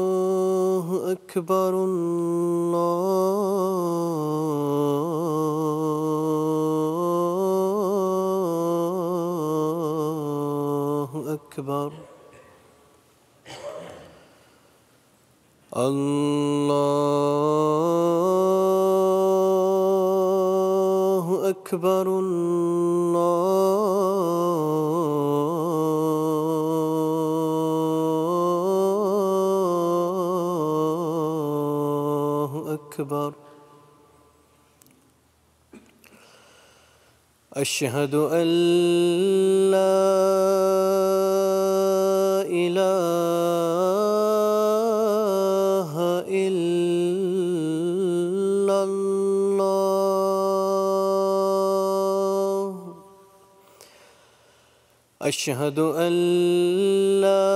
الله أكبر الله أكبر الله أكبر الله أكبر أشهد أن لا إله إلا الله أشهد أن لا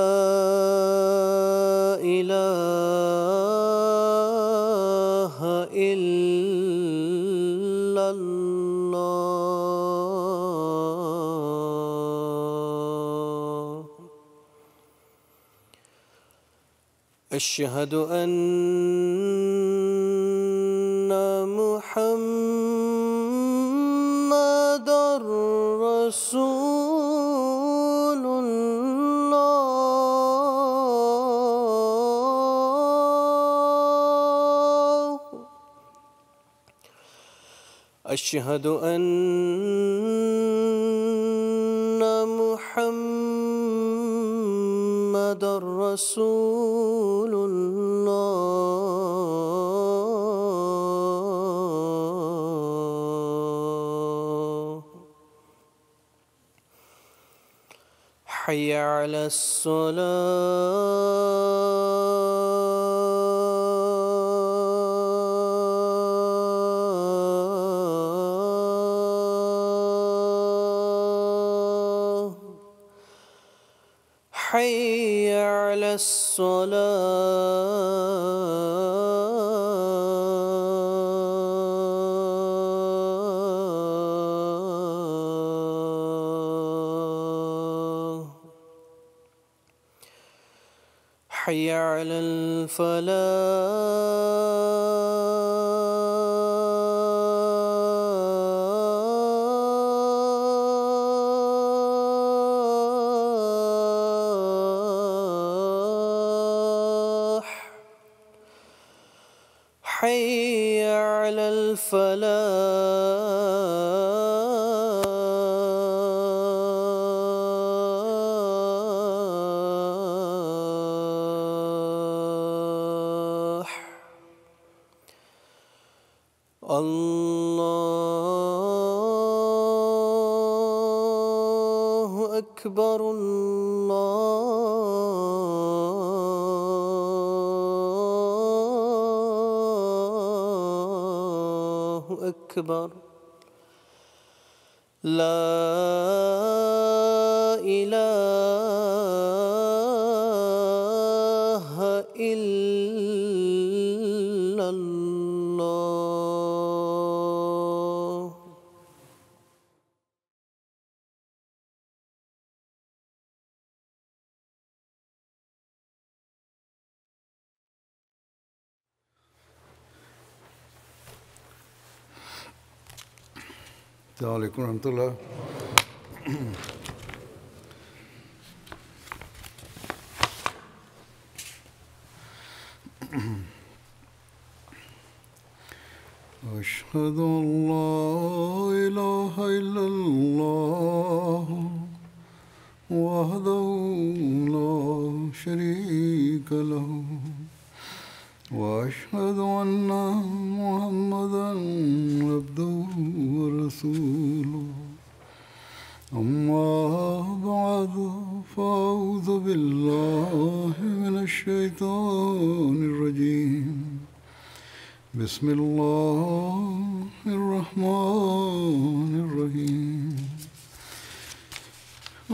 إله إلا الله أشهد أن محمدًا رسول الله أشهد أن محمدًا رسول الله حي على الصلاة حي على الصلاة حي على الفلاح حي على الفلاح الله أكبر الله أكبر لا إله إلا الله السلام عليكم ورحمة الله. أشهد أن لا إله إلا الله وحده لا شريك له وأشهد أن محمدًا عبده ورسوله أما بعد فأعوذ بالله من الشيطان الرجيم بسم الله الرحمن الرحيم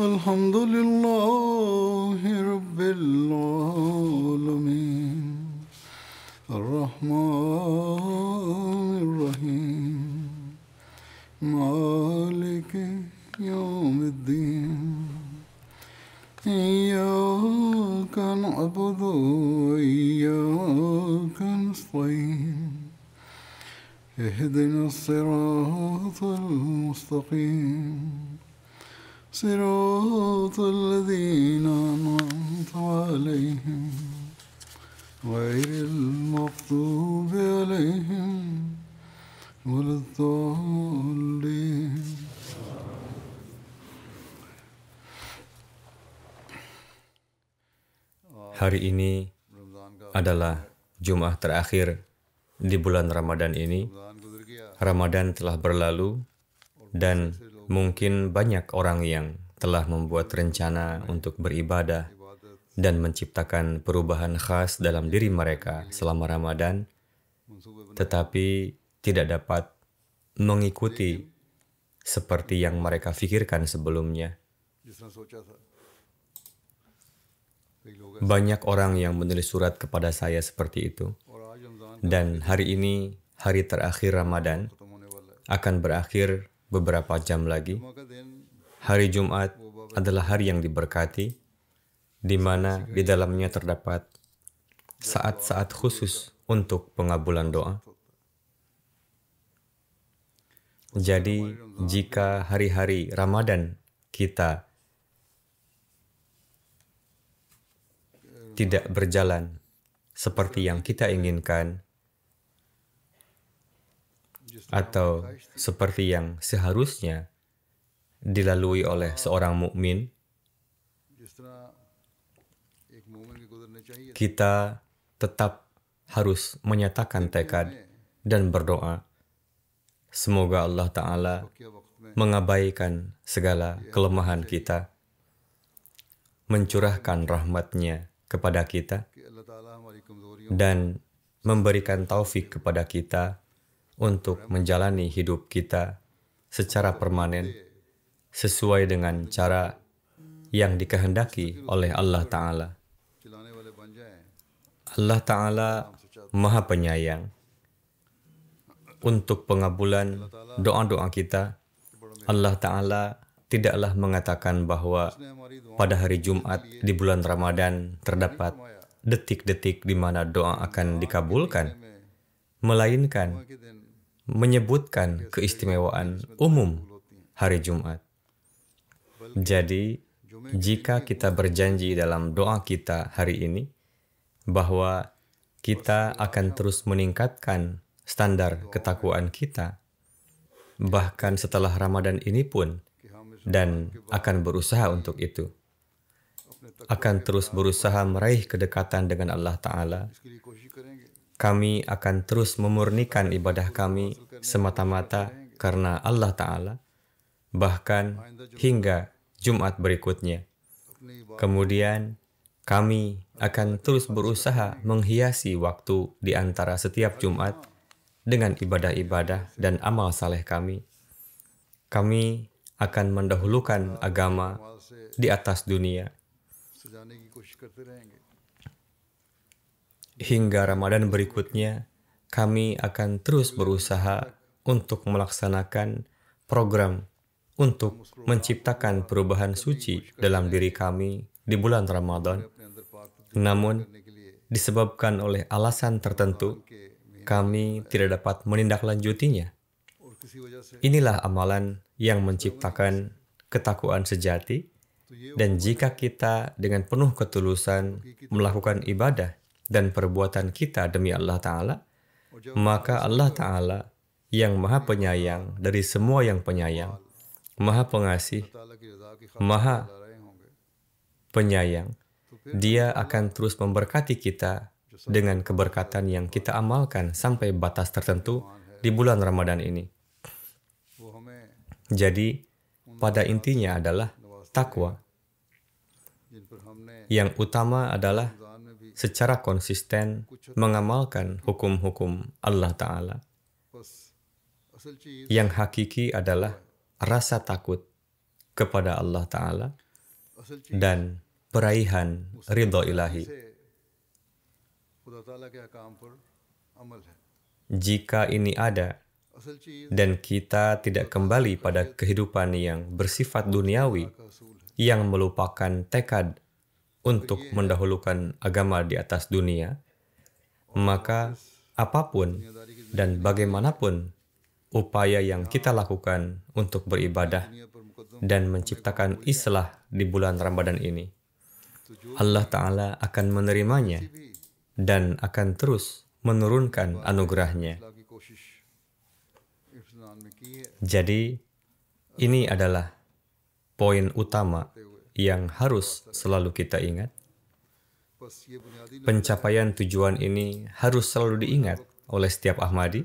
الحمد لله رب العالمين الرحمن الرحيم مالك يوم الدين إياك نعبد وإياك نستعين اهدنا الصراط المستقيم صراط الذين أنعمت عليهم غير المغضوب عليهم ولا الضالين. Hari ini adalah Jumat terakhir di bulan Ramadan ini. Ramadan telah berlalu dan mungkin banyak orang yang telah membuat rencana untuk beribadah dan menciptakan perubahan khas dalam diri mereka selama Ramadan, tetapi tidak dapat mengikuti seperti yang mereka pikirkan sebelumnya. Banyak orang yang menulis surat kepada saya seperti itu. Dan hari ini, hari terakhir Ramadan, akan berakhir beberapa jam lagi. Hari Jumat adalah hari yang diberkati, di mana di dalamnya terdapat saat-saat khusus untuk pengabulan doa. Jadi, jika hari-hari Ramadan kita tidak berjalan seperti yang kita inginkan, atau seperti yang seharusnya dilalui oleh seorang mukmin, kita tetap harus menyatakan tekad dan berdoa. Semoga Allah Ta'ala mengabaikan segala kelemahan kita, mencurahkan rahmat-Nya kepada kita, dan memberikan taufik kepada kita untuk menjalani hidup kita secara permanen sesuai dengan cara yang dikehendaki oleh Allah Ta'ala. Allah Ta'ala Maha Penyayang. Untuk pengabulan doa-doa kita, Allah Ta'ala tidaklah mengatakan bahwa pada hari Jumat di bulan Ramadan terdapat detik-detik di mana doa akan dikabulkan, melainkan menyebutkan keistimewaan umum hari Jumat. Jadi, jika kita berjanji dalam doa kita hari ini bahwa kita akan terus meningkatkan standar ketakwaan kita, bahkan setelah Ramadan ini pun, dan akan berusaha untuk itu, akan terus berusaha meraih kedekatan dengan Allah Ta'ala, kami akan terus memurnikan ibadah kami semata-mata karena Allah Ta'ala, bahkan hingga Jumat berikutnya. Kemudian, kami akan terus berusaha menghiasi waktu di antara setiap Jumat dengan ibadah-ibadah dan amal saleh kami. Kami akan mendahulukan agama di atas dunia. Hingga Ramadan berikutnya, kami akan terus berusaha untuk melaksanakan program untuk menciptakan perubahan suci dalam diri kami di bulan Ramadan. Namun, disebabkan oleh alasan tertentu, kami tidak dapat menindaklanjutinya. Inilah amalan yang menciptakan ketakwaan sejati, dan jika kita dengan penuh ketulusan melakukan ibadah dan perbuatan kita demi Allah Ta'ala, maka Allah Ta'ala yang Maha Penyayang dari semua yang penyayang, Maha Pengasih, Maha Penyayang, Dia akan terus memberkati kita dengan keberkatan yang kita amalkan sampai batas tertentu di bulan Ramadan ini. Jadi, pada intinya adalah takwa. Yang utama adalah secara konsisten mengamalkan hukum-hukum Allah Ta'ala. Yang hakiki adalah rasa takut kepada Allah Ta'ala असल चीज dan peraihan ridho ilahi. से खुदा ताला के अहकाम पर अमल है। Jika ini ada असल चीज dan kita tidak kembali pada kehidupan yang bersifat duniawi, का असूल है। yang melupakan tekad untuk mendahulukan agama di atas dunia, maka apapun dan bagaimanapun upaya yang kita lakukan untuk beribadah दुनिया पर Muqaddam dan menciptakan islah di bulan Ramadan ini, Allah Ta'ala akan menerimanya dan akan terus menurunkan anugerahnya. अल्लाह की कोशिश इंसान में की है। Jadi, ini adalah poin utama yang harus selalu kita ingat. बस ये बुनियादी Pencapaian tujuan ini harus selalu diingat oleh setiap Ahmadi,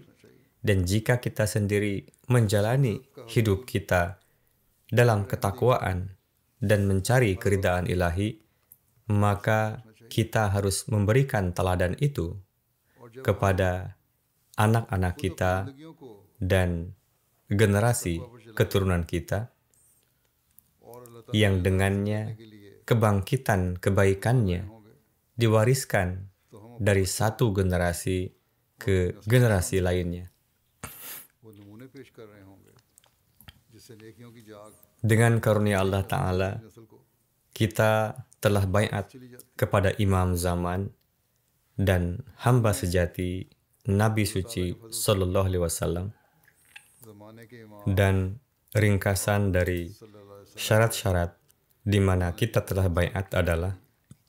dan jika kita sendiri menjalani hidup kita dalam ketakwaan dan mencari keridaan ilahi, maka kita harus memberikan teladan itu kepada anak-anak kita जिंदगियों को dan generasi keturunan kita, और अल्लाह yang dengannya kebangkitan kebaikannya diwariskan dari satu generasi ke generasi lainnya. वो नमूने पेश कर रहे होंगे जिससे नेकियों की जाग Dengan karunia Allah Ta'ala, नस्ल को kita telah baiat kepada imam zaman dan hamba sejati Nabi suci Sallallahu Alaihi Wasallam, ज़माने के इमाम dan ringkasan dari सल्लल्लाहु अलैहि syarat-syarat di mana kita telah baiat adalah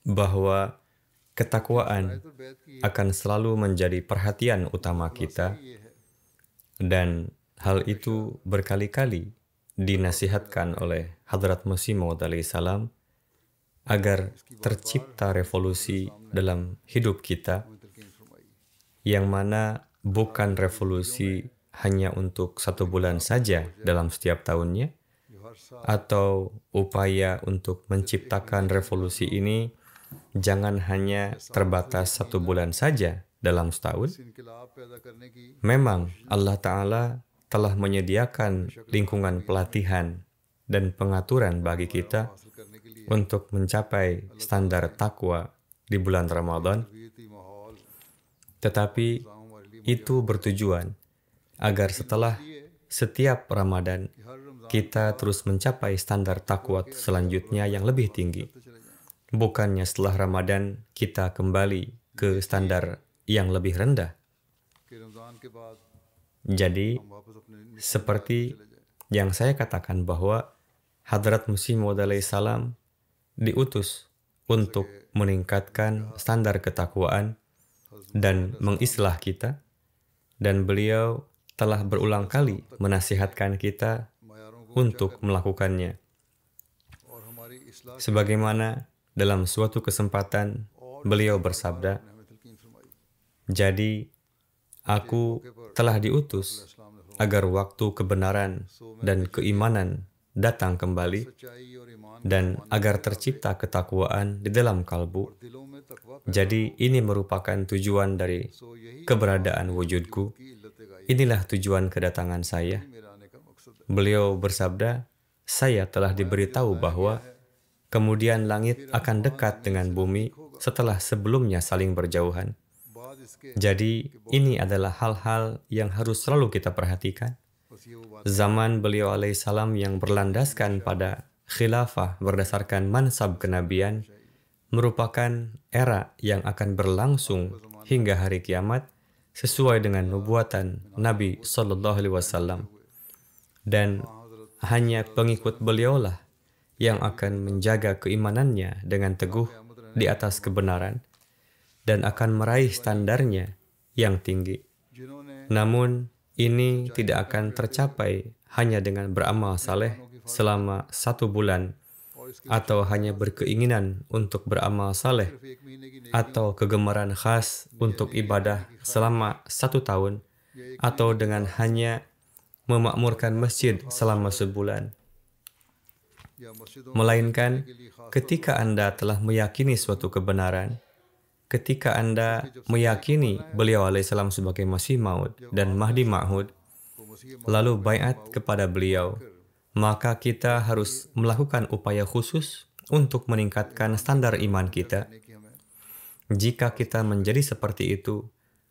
bahwa ketakwaan वसल्लम बैत की akan selalu menjadi perhatian utama kita, ये है dan hal itu berkali-kali dinasihatkan oleh Hadrat Masih Maud alaihissalam agar tercipta revolusi dalam hidup kita, तलकीन फरमाई yang mana bukan revolusi hanya untuk 1 bulan saja dalam setiap tahunnya, जो हर साल atau upaya untuk menciptakan revolusi ini jangan hanya terbatas 1 bulan saja dalam setahun. इनकलाब पैदा करने की Memang Allah Ta'ala telah menyediakan lingkungan pelatihan dan pengaturan bagi kita हासिल करने के लिए untuk mencapai standar takwa di bulan Ramadan, तबीयती माहौल tetapi हमारे लिए itu bertujuan agar setelah setiap Ramadan हर Ramzan kita terus mencapai standar takwa selanjutnya yang lebih tinggi. चले जाएं Bukannya setelah Ramadan kita kembali ke standar yang lebih rendah. कि रमजान के बाद Jadi, हम वापस अपने seperti yang saya katakan bahwa Hadrat Masih Maud alaihissalam diutus untuk meningkatkan standar ketakwaan dan mengislah kita, dan beliau telah berulang kali menasihatkan kita मायारों को untuk melakukannya. और हमारी इस्लाह Sebagaimana dalam suatu kesempatan beliau bersabda, हमें तलकीन फरमाई "Jadi aku telah diutus agar waktu kebenaran dan keimanan datang kembali, सच्चाई और ईमान dan agar tercipta ketakwaan di dalam kalbu. दिलों में तकवा Jadi ini merupakan tujuan dari सो यही keberadaan wujudku. की इल्लत गाई Inilah tujuan kedatangan saya." मेरा आने का मकसद है Beliau bersabda, "Saya telah diberitahu bahwa kemudian langit akan dekat dengan bumi setelah sebelumnya saling berjauhan." बाद इसके Jadi ini adalah hal-hal yang harus selalu kita perhatikan. बस ये वो बात Zaman beliau alaihissalam yang berlandaskan pada khilafah berdasarkan mansab kenabian merupakan era yang akan berlangsung hingga hari kiamat sesuai dengan nubuatan Nabi Sallallahu Alaihi Wasallam, dan hanya pengikut beliaulah yang akan menjaga keimanannya dengan teguh di atas kebenaran dan akan meraih standarnya yang tinggi. जिन्होंने Namun, ini tidak akan tercapai hanya dengan beramal saleh selama 1 bulan, atau hanya berkeinginan untuk beramal saleh, एक महीने की atau kegemaran khas untuk ibadah selama 1 tahun, atau dengan hanya memakmurkan masjid selama sebulan. या मस्जिदों Melainkan, ketika Anda telah meyakini suatu kebenaran, ketika Anda meyakini beliau alaihissalam sebagai Masih Maud dan Mahdi Ma'hud, को मसीह lalu baiat kepada beliau, maka kita harus melakukan upaya khusus untuk meningkatkan standar iman kita. नेकी हमें Jika kita menjadi seperti itu,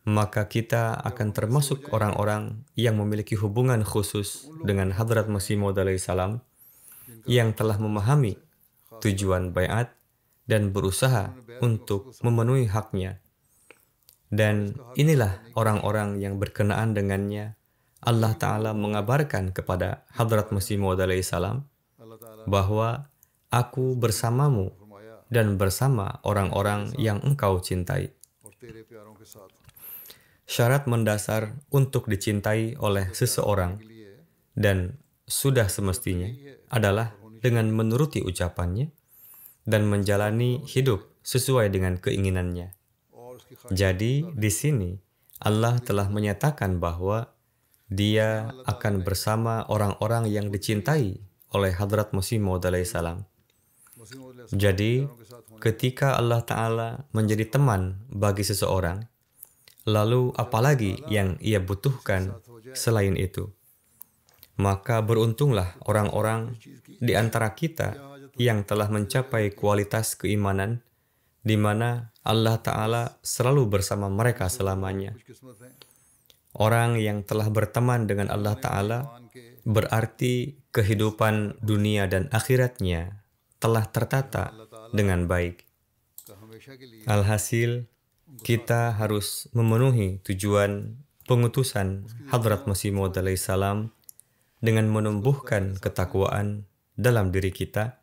maka kita akan termasuk orang-orang yang memiliki hubungan khusus dengan Hadrat Masih Maud alaihissalam yang telah memahami tujuan baiat dan berusaha untuk memenuhi haknya. Dan inilah orang-orang yang berkenaan dengannya Allah Ta'ala mengabarkan kepada Hadrat Masih Maud alaihissalam अल्लाह ताला bahwa aku bersamamu फरमाया dan bersama orang-orang yang engkau cintai. और तेरे प्यारों के साथ Syarat mendasar untuk dicintai oleh seseorang के लिए dan sudah semestinya adalah dengan menuruti ucapannya dan menjalani hidup sesuai dengan keinginannya. और उसकी Jadi di sini Allah telah menyatakan bahwa Dia akan bersama orang-orang yang dicintai oleh Hadrat Masih Maud alaihissalam. मसीह मौद Jadi ketika Allah Ta'ala menjadi teman bagi seseorang, lalu apalagi yang ia butuhkan selain itu? Maka beruntunglah orang-orang di antara kita yang telah mencapai kualitas keimanan di mana Allah Ta'ala selalu bersama mereka selamanya. किस्मत है Orang yang telah berteman dengan Allah Ta'ala berarti kehidupan dunia dan akhiratnya telah tertata dengan baik. का हमेशा के लिए Alhasil, kita harus memenuhi tujuan pengutusan Hadrat Masih Maud alaihissalam dengan menumbuhkan ketakwaan dalam diri kita,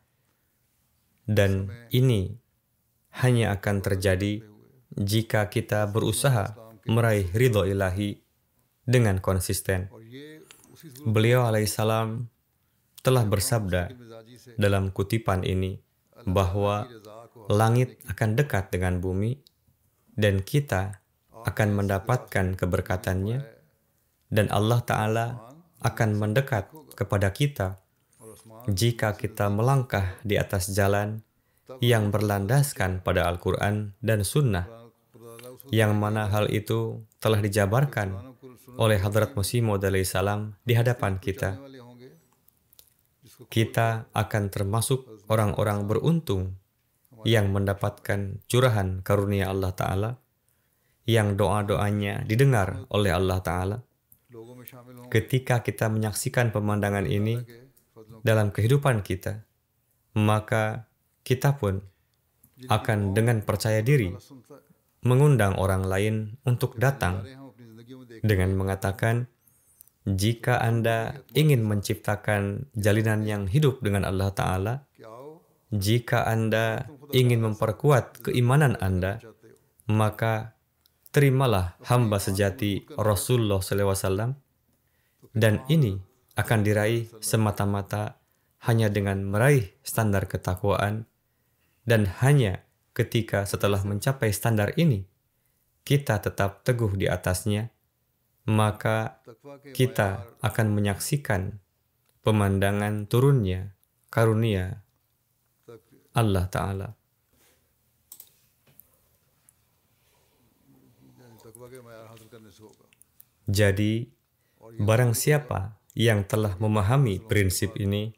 dan ini hanya akan terjadi jika kita berusaha meraih ridho ilahi dengan konsisten. और ये उसी Beliau alaihissalam telah bersabda मिजाजी से dalam kutipan ini bahwa रजा को langit akan dekat dengan bumi dan kita akan mendapatkan keberkatannya, dan Allah Ta'ala akan mendekat kepada kita और आसमान jika kita melangkah di atas jalan yang berlandaskan pada Al-Quran dan Sunnah, yang mana hal itu telah dijabarkan oleh Hadrat Masih Maud alaihissalam di hadapan kita. वाले होंगे जिसको Kita akan termasuk orang-orang beruntung yang mendapatkan curahan karunia Allah Ta'ala, yang doa-doanya didengar oleh Allah Ta'ala. लोगों में शामिल होंगे Ketika kita menyaksikan pemandangan ini के फजलों dalam kehidupan kita, maka kita pun akan dengan percaya diri सुनता है mengundang orang lain untuk datang हम अपनी जिंदगी में देख dengan mengatakan, jika Anda ingin menciptakan jalinan yang hidup dengan Allah Ta'ala, कि आओ jika Anda ingin memperkuat keimanan Anda, चाहते हो maka terimalah hamba sejati Rasulullah SAW, dan ini akan diraih semata-mata hanya dengan meraih standar ketakwaan, dan hanya ketika setelah mencapai standar ini, kita tetap teguh di atasnya, maka तकवा के kita akan menyaksikan pemandangan turunnya karunia तक Allah Ta'ala. तकवा के मयार हासिल करने से होगा Jadi, barang siapa yang telah memahami prinsip ini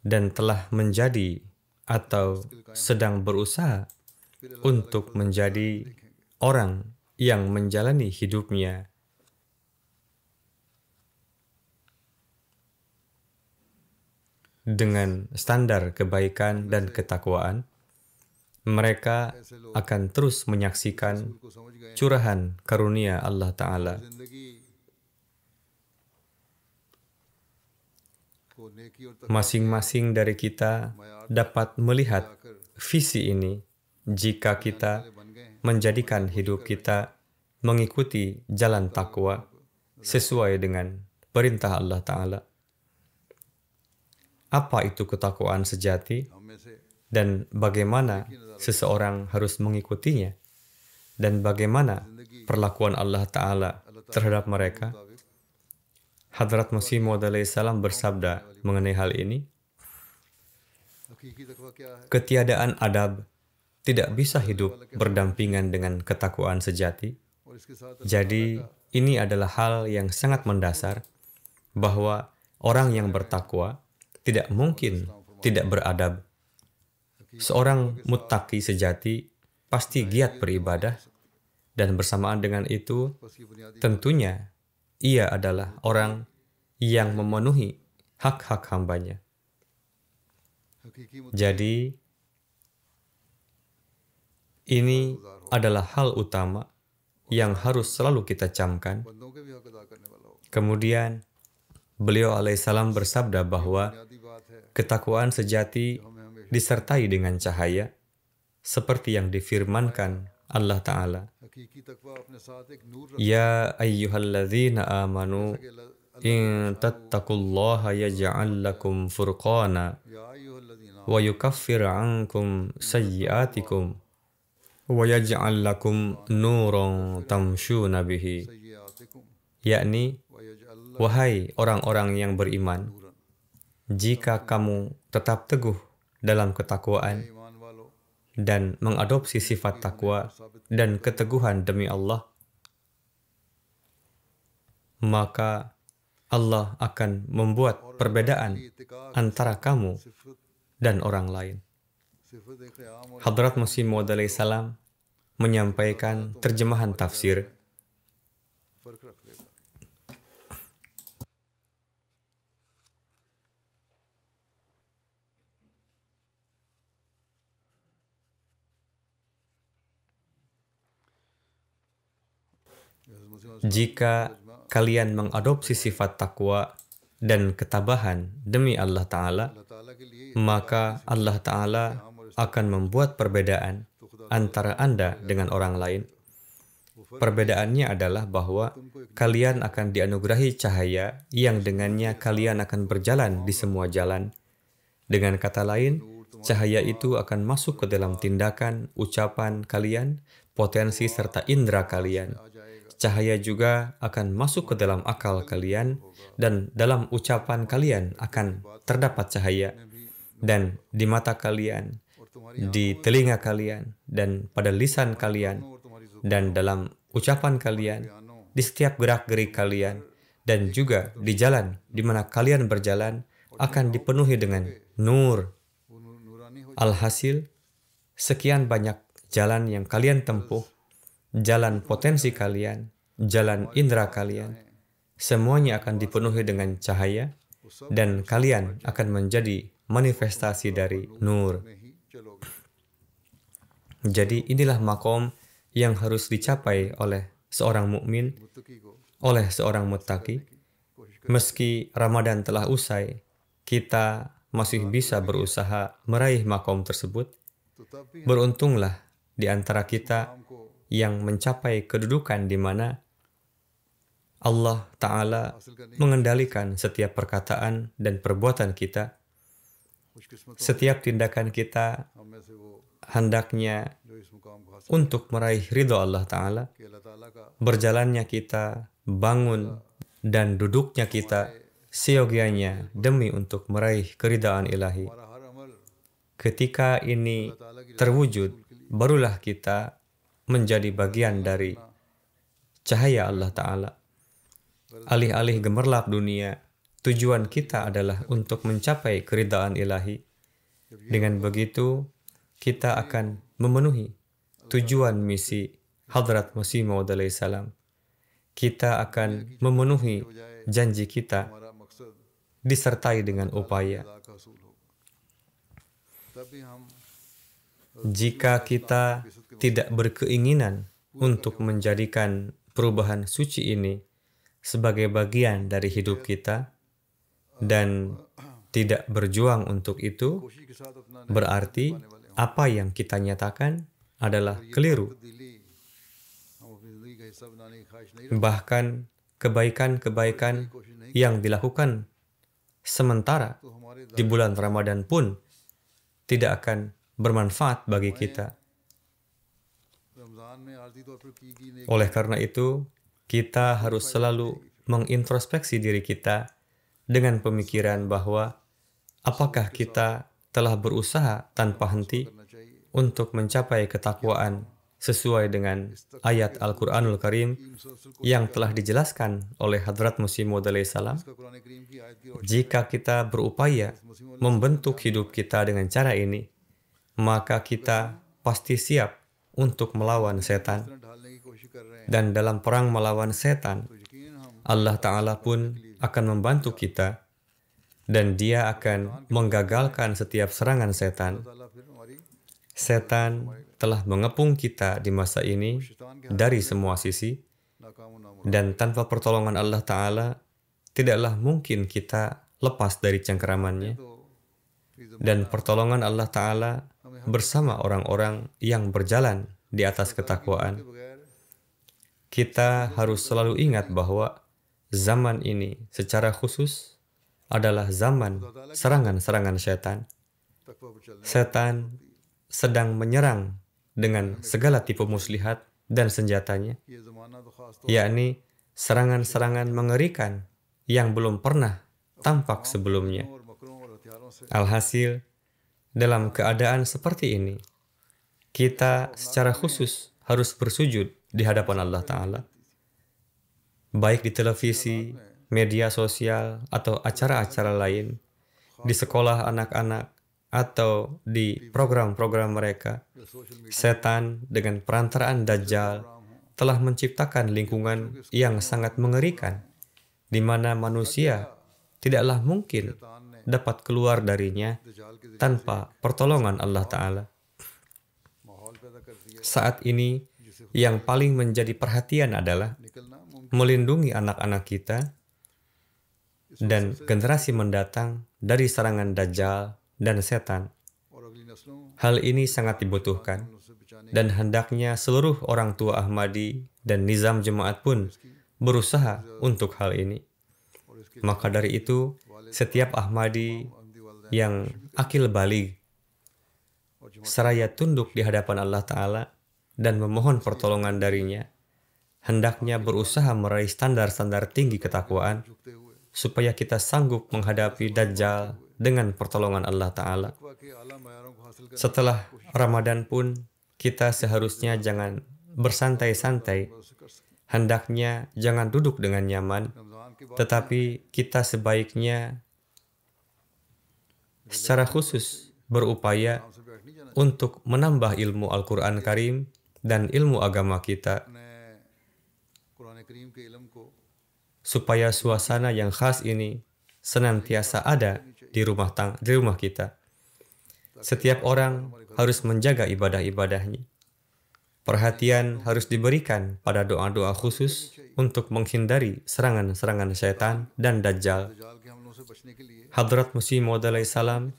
dan telah menjadi atau sedang berusaha untuk menjadi orang yang menjalani hidupnya dengan standar kebaikan dan ketakwaan, mereka akan terus menyaksikan को समझ गए curahan karunia Allah Ta'ala. जिंदगी को नेकी और Masing-masing dari kita dapat melihat visi ini jika kita तकवा बन गए menjadikan hidup kita mengikuti jalan takwa sesuai dengan perintah Allah Ta'ala. Apa itu ketakwaan sejati हम में से dan bagaimana seseorang harus mengikutinya, dan bagaimana perlakuan Allah Ta'ala terhadap mereka? Hadrat Masih Maud alaihissalam bersabda mengenai hal ini, हकीकी तकवा क्या है ketiadaan adab tidak bisa hidup berdampingan dengan ketakwaan sejati. और इसके साथ Jadi, ini adalah hal yang sangat mendasar bahwa orang yang bertakwa tidak mungkin tidak beradab. seorang muttaqi sejati pasti giat beribadah, dan bersamaan dengan itu, उसकी बुनियादी tentunya ia adalah orang yang memenuhi hak-hak hambanya. हकीकी Jadi, ini adalah hal utama yang harus selalu kita camkan. बंदों के भी हक अदा करने वाला हो। Kemudian, beliau alaihissalam bersabda bahwa बुनियादी बात है ketakwaan sejati disertai dengan cahaya, seperti yang difirmankan Allah Ta'ala. हकीकी तकवा अपने साथ एक नूर रख Ya ayyuhalladzina amanu के अल्लाह in tattaqullaha yaj'al lakum furqana या अय्युहल्लज़ीना wa yukaffir ankum sayyi'atikum wa yaj'al lakum nuran tamshuna bihi. सय्यिआतिकुम Yakni, व यजअल wahai orang-orang yang beriman, नूरन। jika kamu tetap teguh dalam ketakwaan ईमान वालों dan mengadopsi sifat takwa dan keteguhan demi Allah, maka Allah akan membuat perbedaan इत्तिका antara kamu सिफत dan orang lain. सिफत क़याम और Hadrat Masih Maud alaihissalam menyampaikan terjemahan tafsir. फर्क रख देगा। Jika kalian mengadopsi sifat takwa dan ketabahan demi Allah Ta'ala, अल्लाह ताला के लिए maka Allah Ta'ala akan membuat perbedaan antara Anda dengan orang lain. Perbedaannya adalah bahwa kalian akan dianugerahi cahaya yang dengannya kalian akan berjalan di semua jalan. Dengan kata lain, cahaya itu akan masuk ke dalam tindakan, ucapan kalian, potensi serta indera kalian. Cahaya juga akan masuk ke dalam akal kalian, dan dalam ucapan kalian akan terdapat cahaya, dan di mata kalian, di telinga kalian, dan pada lisan kalian, dan dalam ucapan kalian, di setiap gerak-gerik kalian, dan juga di jalan di mana kalian berjalan akan dipenuhi dengan nur. Alhasil, sekian banyak jalan yang kalian tempuh, jalan potensi kalian, jalan indera kalian, semuanya akan dipenuhi dengan cahaya, dan kalian akan menjadi manifestasi dari nur. में ही चलोगे। Jadi inilah makom yang harus dicapai oleh seorang mukmin, Muttaqi को oleh seorang muttaqi. Meski Ramadan telah usai, kita masih bisa berusaha meraih makom tersebut. तो तब भी Beruntunglah di antara kita हमको yang mencapai kedudukan di mana Allah Ta'ala mengendalikan setiap perkataan dan perbuatan kita. खुशकिस्मत Setiap tindakan kita हम में से वो hendaknya जो इस मुकाम को हासिल untuk meraih ridho Allah Ta'ala. कि अल्लाह ताला का Berjalannya kita, bangun, dan duduknya kita seyogianya demi untuk meraih keridaan ilahi. हमारा हर अमल Ketika ini terwujud, barulah kita menjadi bagian dari cahaya Allah Ta'ala. Alih-alih gemerlap dunia, tujuan kita adalah untuk mencapai keridaan ilahi. Dengan begitu, kita akan memenuhi tujuan misi Hadrat Masih Maud alaihissalam. Kita akan memenuhi janji kita हमारा मकसद disertai dengan upaya. अल्लाह का हसूल होगा। तभी हम Jika kita tidak berkeinginan untuk menjadikan perubahan suci ini sebagai bagian dari hidup kita dan tidak berjuang untuk itu, खुशी के साथ अपना berarti apa yang kita nyatakan adalah keliru. दिली हम अपनी जिंदगी का हिस्सा बनाने की ख्वाहिश नहीं Bahkan kebaikan-kebaikan yang dilakukan sementara तो हमारे di bulan Ramadan pun tidak akan bermanfaat bagi kita. Ramzan में आर्जी तौर पर की गई नेक Oleh karena itu, kita harus selalu mengintrospeksi diri kita dengan pemikiran bahwa apakah kita telah berusaha tanpa henti करना चाहिए। untuk mencapai ketakwaan sesuai dengan ayat Al-Quranul Karim मुसलसल yang telah dijelaskan oleh Hadrat Masih Maud alaihissalam. का कुरान करीम की आयत की रोशनी Jika kita berupaya membentuk hidup kita dengan cara ini, maka kita pasti siap untuk melawan setan. तरह ढालने की कोशिश कर रहे हैं Dan dalam perang melawan setan, तो यकीन हम Allah Ta'ala pun akan membantu kita dan Dia akan menggagalkan setiap serangan setan. ताला फिर हमारी Setan telah mengepung kita di masa ini dari semua sisi, नाकाम नामुराद dan tanpa pertolongan Allah Ta'ala, tidaklah mungkin kita lepas dari cengkeramannya. तो फी Dan pertolongan Allah Ta'ala bersama orang-orang yang berjalan di atas ketakwaan. बगैर Kita harus selalu ingat bahwa zaman ini secara khusus adalah zaman serangan-serangan setan. तकवा पर चलने Setan sedang menyerang dengan segala tipe muslihat dan senjatanya, ये ज़माना तो ख़ास तौर yakni serangan-serangan mengerikan yang belum pernah tampak sebelumnya. और मकरों और हथियारों से Alhasil, dalam keadaan seperti ini, kita secara khusus harus bersujud di hadapan Allah Ta'ala. Baik di televisi, media sosial, atau acara-acara lain, di sekolah anak-anak, atau di program-program mereka, social media setan dengan perantaraan Dajjal telah menciptakan lingkungan yang sangat mengerikan, di mana manusia tidaklah mungkin dapat keluar darinya दजाल के tanpa pertolongan Allah Ta'ala. माहौल पैदा कर दिया Saat ini, yang paling menjadi perhatian adalah निकलना मुमकिन melindungi anak-anak kita dan generasi mendatang dari serangan Dajjal dan setan. और अगली नस्लों Hal ini sangat dibutuhkan, से बचाने dan hendaknya seluruh orang tua Ahmadi dan nizam jemaat pun berusaha untuk hal ini. और इसके Maka dari itu, setiap Ahmadi Ahmadi वालदैन yang akil baligh और जमात seraya tunduk di hadapan Allah Ta'ala dan memohon pertolongan darinya, hendaknya berusaha meraih standar-standar tinggi ketakwaan झुकते हुए supaya kita sanggup menghadapi Dajjal dengan pertolongan Allah Ta'ala. तकवा के आला मयारों को हासिल करने Setelah Ramadan pun, kita seharusnya jangan bersantai-santai, से कर सकें hendaknya jangan duduk dengan nyaman, Ramzan के बाद tetapi kita sebaiknya secara khusus berupaya हमसे बैठ नहीं जाना untuk menambah ilmu Al-Quran Karim dan ilmu agama kita, अपने कुरान करीम के इल्म को supaya suasana yang khas ini senantiasa ada di rumah kita. Setiap orang harus menjaga ibadah-ibadahnya. Perhatian harus diberikan pada doa-doa khusus untuk menghindari serangan-serangan setan dan Dajjal. दजाल के हमलों से बचने के लिए Hadrat Masih Maud salam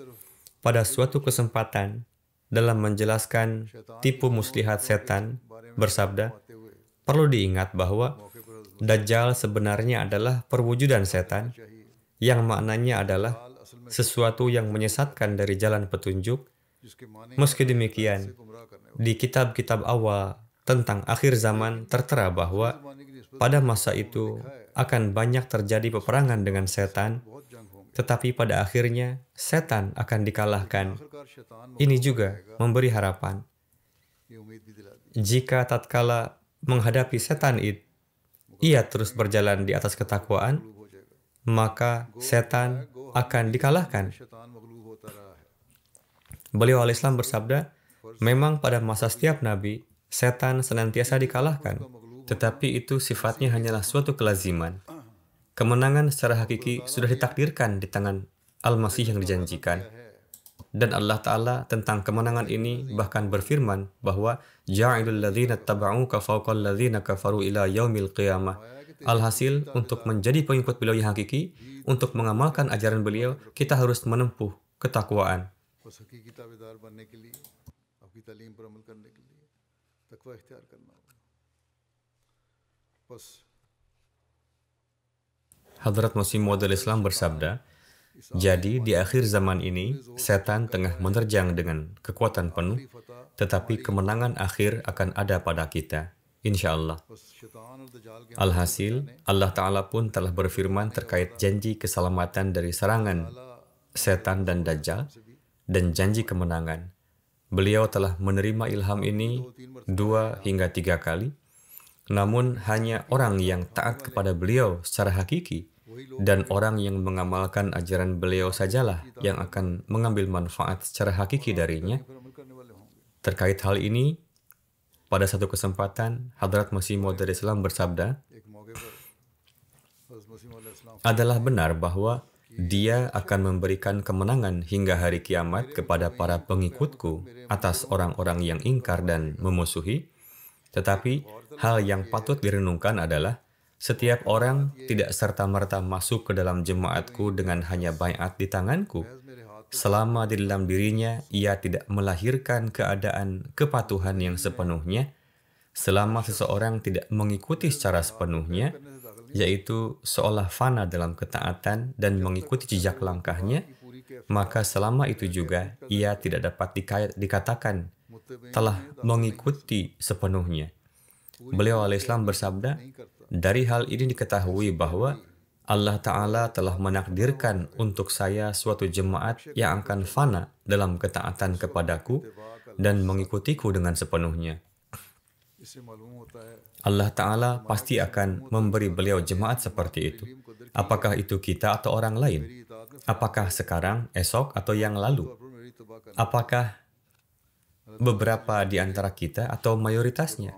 pada suatu kesempatan dalam menjelaskan tipu muslihat setan bersabda, आते हुए perlu diingat bahwa मौके पर Dajjal sebenarnya adalah perwujudan setan, चाहिए yang maknanya adalah असल में sesuatu yang menyesatkan dari jalan petunjuk. जिसके माने Meski demikian, गुमराह करने di kitab-kitab awal tentang akhir zaman tertera bahwa वाले की निस्बत pada masa itu akan banyak terjadi peperangan dengan setan, बहुत जंग होंगे tetapi pada akhirnya setan akan dikalahkan. आखिरकार शैतान Ini juga memberi harapan. ये उम्मीद भी दिला दी Jika tatkala menghadapi setan itu, ia terus berjalan di atas ketakwaan, हो जाएगा maka setan akan dikalahkan. शैतान मगलूब होता रहा है Beliau al-Islam bersabda, memang pada masa setiap nabi, setan senantiasa dikalahkan, tetapi itu sifatnya hanyalah suatu kelaziman. Kemenangan secara hakiki sudah ditakdirkan di tangan Al-Masih yang dijanjikan. Dan Allah Ta'ala tentang kemenangan ini bahkan berfirman bahwa Ja'ilul ladzina taba'uka fawqal ladzina kafaru ila yaumil qiyamah. Alhasil, untuk menjadi pengikut beliau yang hakiki, untuk mengamalkan ajaran beliau, kita harus menempuh ketakwaan. बस हकीकी ताबेदार बनने के लिए आपकी तालीम पर अमल करने के लिए तकवा इख्तियार करना होगा बस Hadrat Masih Maud Islam bersabda, jadi di akhir zaman ini, setan tengah menerjang dengan kekuatan penuh, tetapi kemenangan akhir akan ada pada kita, insya Allah. बस शैतान और दजाल के Alhasil, Allah Ta'ala pun telah berfirman terkait janji keselamatan dari serangan setan dan Dajjal, dan janji kemenangan. Beliau telah menerima ilham ini 2 hingga 3 kali, namun hanya orang yang taat kepada beliau secara hakiki dan orang yang mengamalkan ajaran beliau sajalah yang akan mengambil manfaat secara hakiki darinya. पर अमल करने Terkait hal ini, pada satu kesempatan, Hadrat Masih Maud Islam bersabda, एक मौके पर हज़रत मसीह मौद अलैहिस्सलाम adalah benar bahwa Dia akan memberikan kemenangan hingga hari kiamat kepada para pengikutku atas orang-orang yang ingkar dan memusuhi. Tetapi hal yang patut direnungkan adalah setiap orang tidak serta-merta masuk ke dalam jemaatku dengan hanya baiat di tanganku. Selama di dalam dirinya ia tidak melahirkan keadaan kepatuhan yang sepenuhnya, selama seseorang tidak mengikuti secara sepenuhnya, yaitu seolah fana dalam ketaatan dan mengikuti jejak langkahnya, maka selama itu juga ia tidak dapat dikatakan telah mengikuti sepenuhnya. Beliau alaihissalam bersabda, dari hal ini diketahui bahwa Allah Ta'ala telah menakdirkan untuk saya suatu jemaat yang akan fana dalam ketaatan kepadaku dan mengikutiku dengan sepenuhnya. Allah Ta'ala pasti akan memberi beliau jemaat seperti itu. Apakah itu kita atau orang lain? Apakah sekarang, esok, atau yang lalu? Apakah beberapa di antara kita atau mayoritasnya?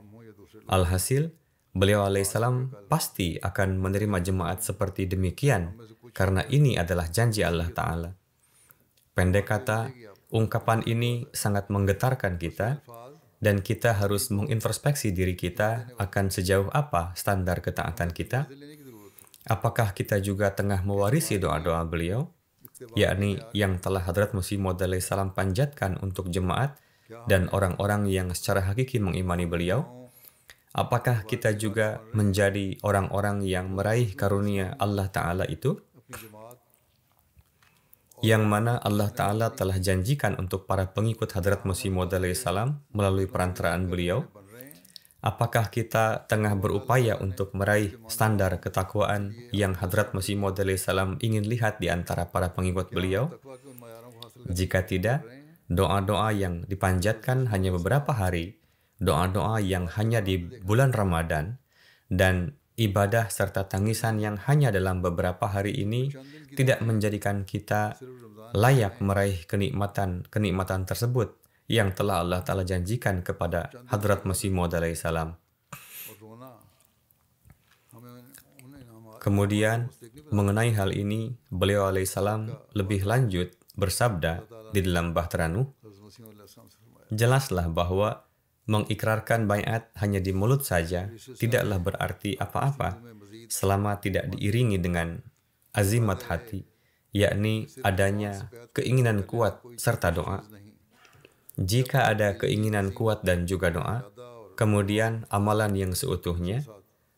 Alhasil, beliau alaihissalam pasti akan menerima jemaat seperti demikian, karena ini adalah janji Allah Ta'ala. Pendek kata, ungkapan ini sangat menggetarkan kita, dan kita harus mengintrospeksi diri kita akan sejauh apa standar ketaatan kita. Apakah kita juga tengah mewarisi doa-doa beliau, yakni yang telah Hadrat Masih Maud alaihissalam panjatkan untuk jemaat dan orang-orang yang secara hakiki mengimani beliau? Apakah kita juga menjadi orang-orang yang meraih karunia Allah Ta'ala itu? Yang mana Allah Ta'ala telah janjikan untuk para pengikut Hadrat Masih Maud alaihissalam melalui perantaraan beliau. Apakah kita tengah berupaya untuk meraih standar ketakwaan yang Hadrat Masih Maud alaihissalam ingin lihat di antara para pengikut beliau? Jika tidak, doa-doa yang dipanjatkan hanya beberapa hari, doa-doa yang hanya di bulan Ramadan, dan ibadah serta tangisan yang hanya dalam beberapa hari ini tidak menjadikan kita layak meraih kenikmatan tersebut yang telah Allah Ta'ala janjikan kepada Hadrat Masih Maud alaihissalam. Kemudian, mengenai hal ini, beliau alaihissalam lebih lanjut bersabda di dalam Bahtera Nuh, jelaslah bahwa mengikrarkan baiat hanya di mulut saja tidaklah berarti apa-apa selama tidak diiringi dengan azimat hati, yakni adanya keinginan kuat serta doa. Jika ada keinginan kuat dan juga doa, kemudian amalan yang seutuhnya,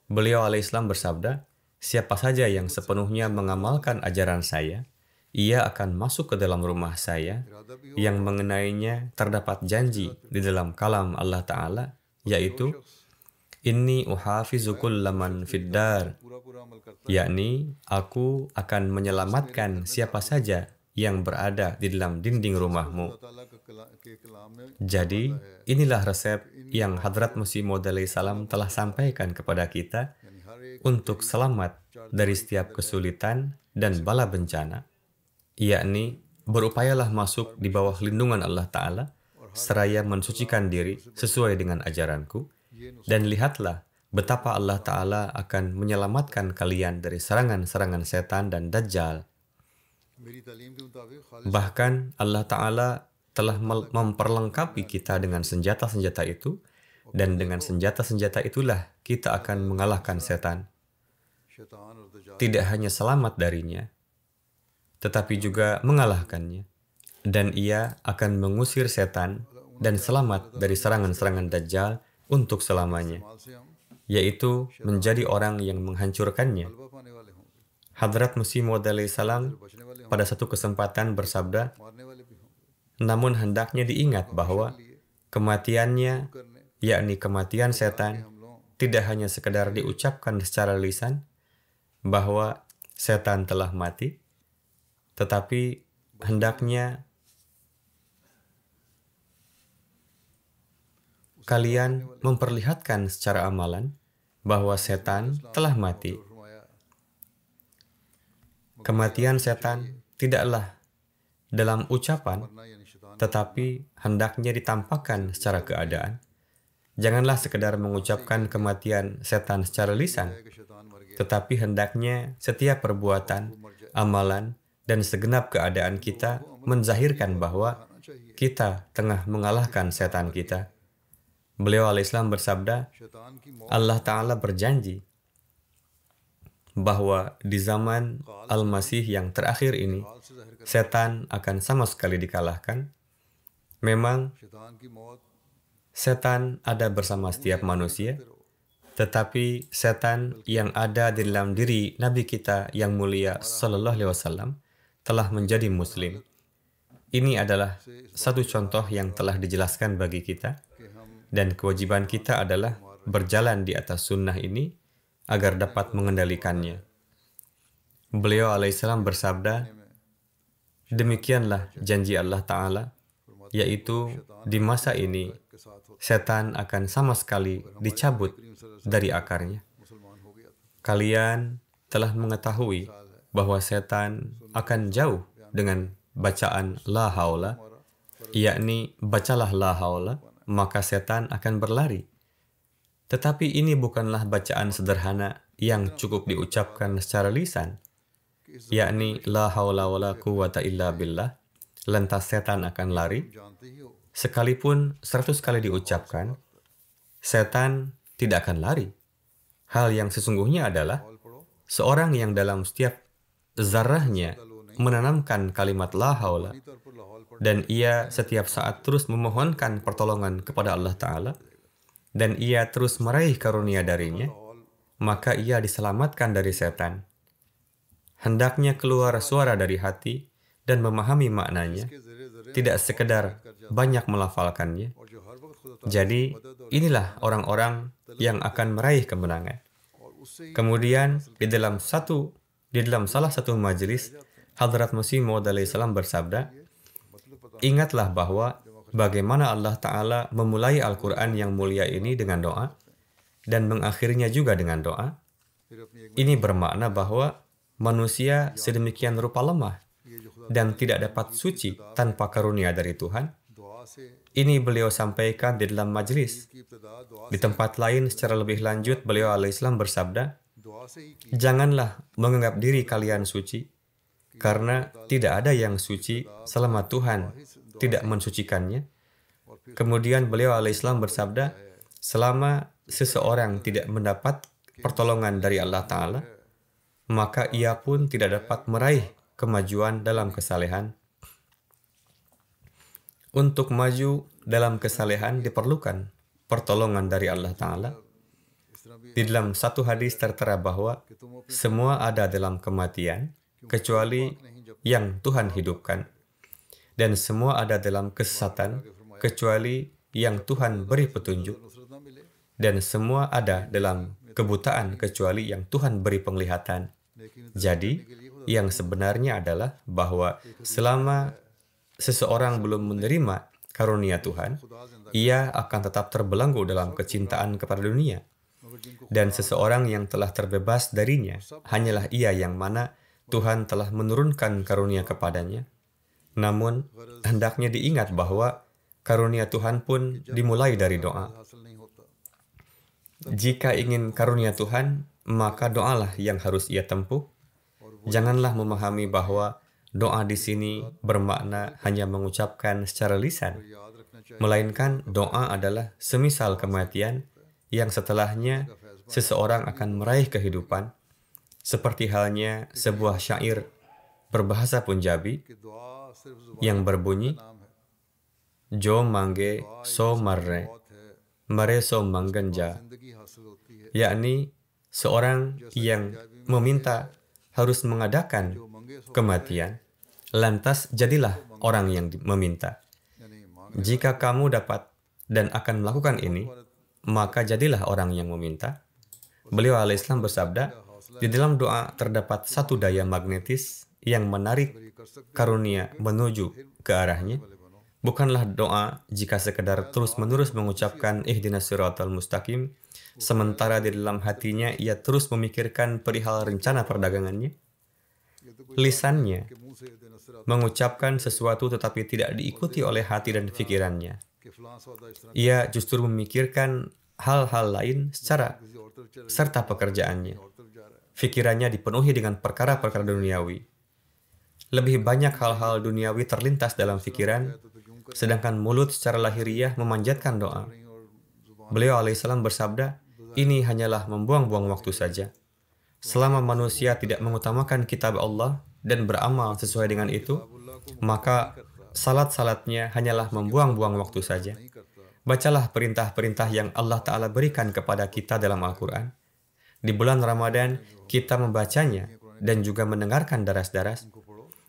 beliau alaihissalam bersabda, siapa saja yang sepenuhnya mengamalkan ajaran saya, ia akan masuk ke dalam rumah saya, yang mengenainya terdapat janji di dalam kalam Allah Ta'ala, yaitu, Inni uhafizu kullaman fiddar, yakni, aku akan menyelamatkan siapa saja yang berada di dalam dinding rumahmu. Jadi, inilah resep yang Hadrat Masih Maud alaihissalam telah sampaikan kepada kita untuk selamat dari setiap kesulitan dan bala bencana, yakni berupayalah masuk di bawah lindungan Allah Ta'ala, seraya mensucikan diri sesuai dengan ajaranku, dan lihatlah betapa Allah Ta'ala akan menyelamatkan kalian dari serangan-serangan setan dan Dajjal. Bahkan Allah Ta'ala telah memperlengkapi kita dengan senjata-senjata itu, dan dengan senjata-senjata itulah kita akan mengalahkan setan. Tidak hanya selamat darinya, tetapi juga mengalahkannya. Dan ia akan mengusir setan dan selamat dari serangan-serangan Dajjal untuk selamanya, yaitu menjadi orang yang menghancurkannya. Hadrat Masih Maud alaihissalam pada satu kesempatan bersabda, namun hendaknya diingat bahwa kematiannya, yakni kematian setan, tidak hanya sekedar diucapkan secara lisan bahwa setan telah mati, tetapi hendaknya kalian memperlihatkan secara amalan bahwa setan telah mati. Kematian setan tidaklah dalam ucapan, मरना यानी शैतान tetapi hendaknya ditampakkan secara keadaan. Janganlah sekedar mengucapkan kematian setan secara lisan, है कि शैतान मर गया tetapi hendaknya setiap perbuatan, amalan, dan segenap keadaan kita menzahirkan bahwa आना चाहिए। kita tengah mengalahkan setan kita. Beliau alaihissalam bersabda, शैतान की मौत Allah Ta'ala berjanji bahwa di zaman Al-Masih yang terakhir ini, हाल से जाहिर कर setan akan sama sekali dikalahkan. Memang शैतान की मौत setan ada bersama setiap manusia, tetapi setan yang ada di dalam diri Nabi kita yang mulia Sallallahu Alaihi Wasallam telah menjadi Muslim. Ini adalah satu contoh yang telah dijelaskan bagi kita, कि हम dan kewajiban kita adalah berjalan di atas sunnah ini agar dapat mengendalikannya. Beliau alaihissalam bersabda, demikianlah janji Allah Ta'ala, yaitu di masa ini के साथ हो setan akan sama sekali dicabut dari akarnya. मुसलमान हो गया था। Kalian telah mengetahui bahwa setan akan jauh dengan bacaan la haula, yakni bacalah la haula, maka setan akan berlari. Tetapi ini bukanlah bacaan sederhana yang cukup diucapkan secara lisan, yakni la haula wala quwwata illa billah, lantas setan akan lari. जानते ही हो Sekalipun 100 kali diucapkan, setan tidak akan lari. Hal yang sesungguhnya adalah call पढ़ो seorang yang dalam setiap zarahnya menanamkan kalimat la haula तौर पर लाहौल पढ़ dan ia setiap saat terus memohonkan pertolongan kepada Allah Ta'ala dan ia terus meraih karunia darinya, maka ia diselamatkan dari setan. Hendaknya keluar suara dari hati dan memahami maknanya, के जरिए जरिए tidak sekedar banyak melafalkannya. और जो हर वक्त खुदा Jadi, inilah orang-orang yang akan meraih kemenangan. और उससे ही Kemudian, di dalam salah satu majelis, Hadrat Masih Maud alaihissalam bersabda, ingatlah bahwa bagaimana Allah Ta'ala memulai Al-Quran yang mulia ini dengan doa, dan mengakhirinya juga dengan doa. फिर अपनी एक Ini bermakna bahwa manusia sedemikian rupa lemah ये जो खुदा dan tidak dapat suci tanpa karunia dari Tuhan. दुआ से Ini beliau sampaikan di dalam majelis. की इब्तिदा दुआ Di tempat lain secara lebih lanjut, beliau alaihissalam bersabda, दुआ से ही की janganlah menganggap diri kalian suci, karena tidak ada yang suci selama Tuhan tidak mensucikannya. Kemudian beliau alaihissalam bersabda, selama seseorang tidak mendapat pertolongan dari Allah Ta'ala, maka ia pun tidak dapat meraih kemajuan dalam kesalehan. Untuk maju dalam kesalehan diperlukan pertolongan dari Allah Ta'ala. Di dalam satu hadis tertera bahwa semua ada dalam kematian, kecuali yang Tuhan hidupkan. Dan semua ada dalam kesesatan, kecuali yang Tuhan beri petunjuk. Nusrat ना मिले Dan semua ada dalam kebutaan, kecuali yang Tuhan beri penglihatan. Jadi, yang sebenarnya adalah bahwa selama seseorang belum menerima karunia Tuhan, ia akan tetap terbelenggu dalam kecintaan kepada dunia. Dan seseorang yang telah terbebas darinya, hanyalah ia yang mana Tuhan telah menurunkan karunia kepadanya. Namun, hendaknya diingat bahwa karunia Tuhan pun dimulai dari doa. हासिल नहीं होता Jika ingin karunia Tuhan, maka doalah yang harus ia tempuh. Janganlah memahami bahwa doa di sini bermakna hanya mengucapkan secara lisan, याद रखना चाहिए melainkan doa adalah semisal kematian yang setelahnya seseorang akan meraih kehidupan, seperti halnya sebuah syair berbahasa Punjabi कि दुआ सिर्फ जुबान yang berbunyi, नाम है Jo mange so marre, मौत है mare so manggenja, जिंदगी हासिल होती है yakni seorang yang meminta harus mengadakan मंगे सो kematian, lantas jadilah orang yang meminta. यानी मांग Jika kamu dapat dan akan melakukan ini, maka jadilah orang yang meminta. Beliau alaihissalam bersabda, di dalam doa terdapat satu daya magnetis yang menarik karunia menuju ke arahnya. Bukanlah doa jika sekedar terus-menerus mengucapkan ihdinas siratal mustaqim, sementara di dalam hatinya ia terus memikirkan perihal rencana perdagangannya. lisannya mengucapkan sesuatu tetapi tidak diikuti oleh hati dan pikirannya. Ia justru memikirkan hal-hal lain serta pekerjaannya. Pikirannya dipenuhi dengan perkara-perkara duniawi. Lebih banyak hal-hal duniawi terlintas dalam pikiran, sedangkan mulut secara lahiriah memanjatkan doa. Beliau alaihissalam bersabda, ini hanyalah membuang-buang waktu saja. Selama manusia tidak mengutamakan kitab Allah dan beramal sesuai dengan itu, maka salat-salatnya hanyalah membuang-buang waktu saja. Bacalah perintah-perintah yang Allah Ta'ala berikan kepada kita dalam Al-Quran. Di bulan Ramadan, kita membacanya dan juga mendengarkan daras-daras.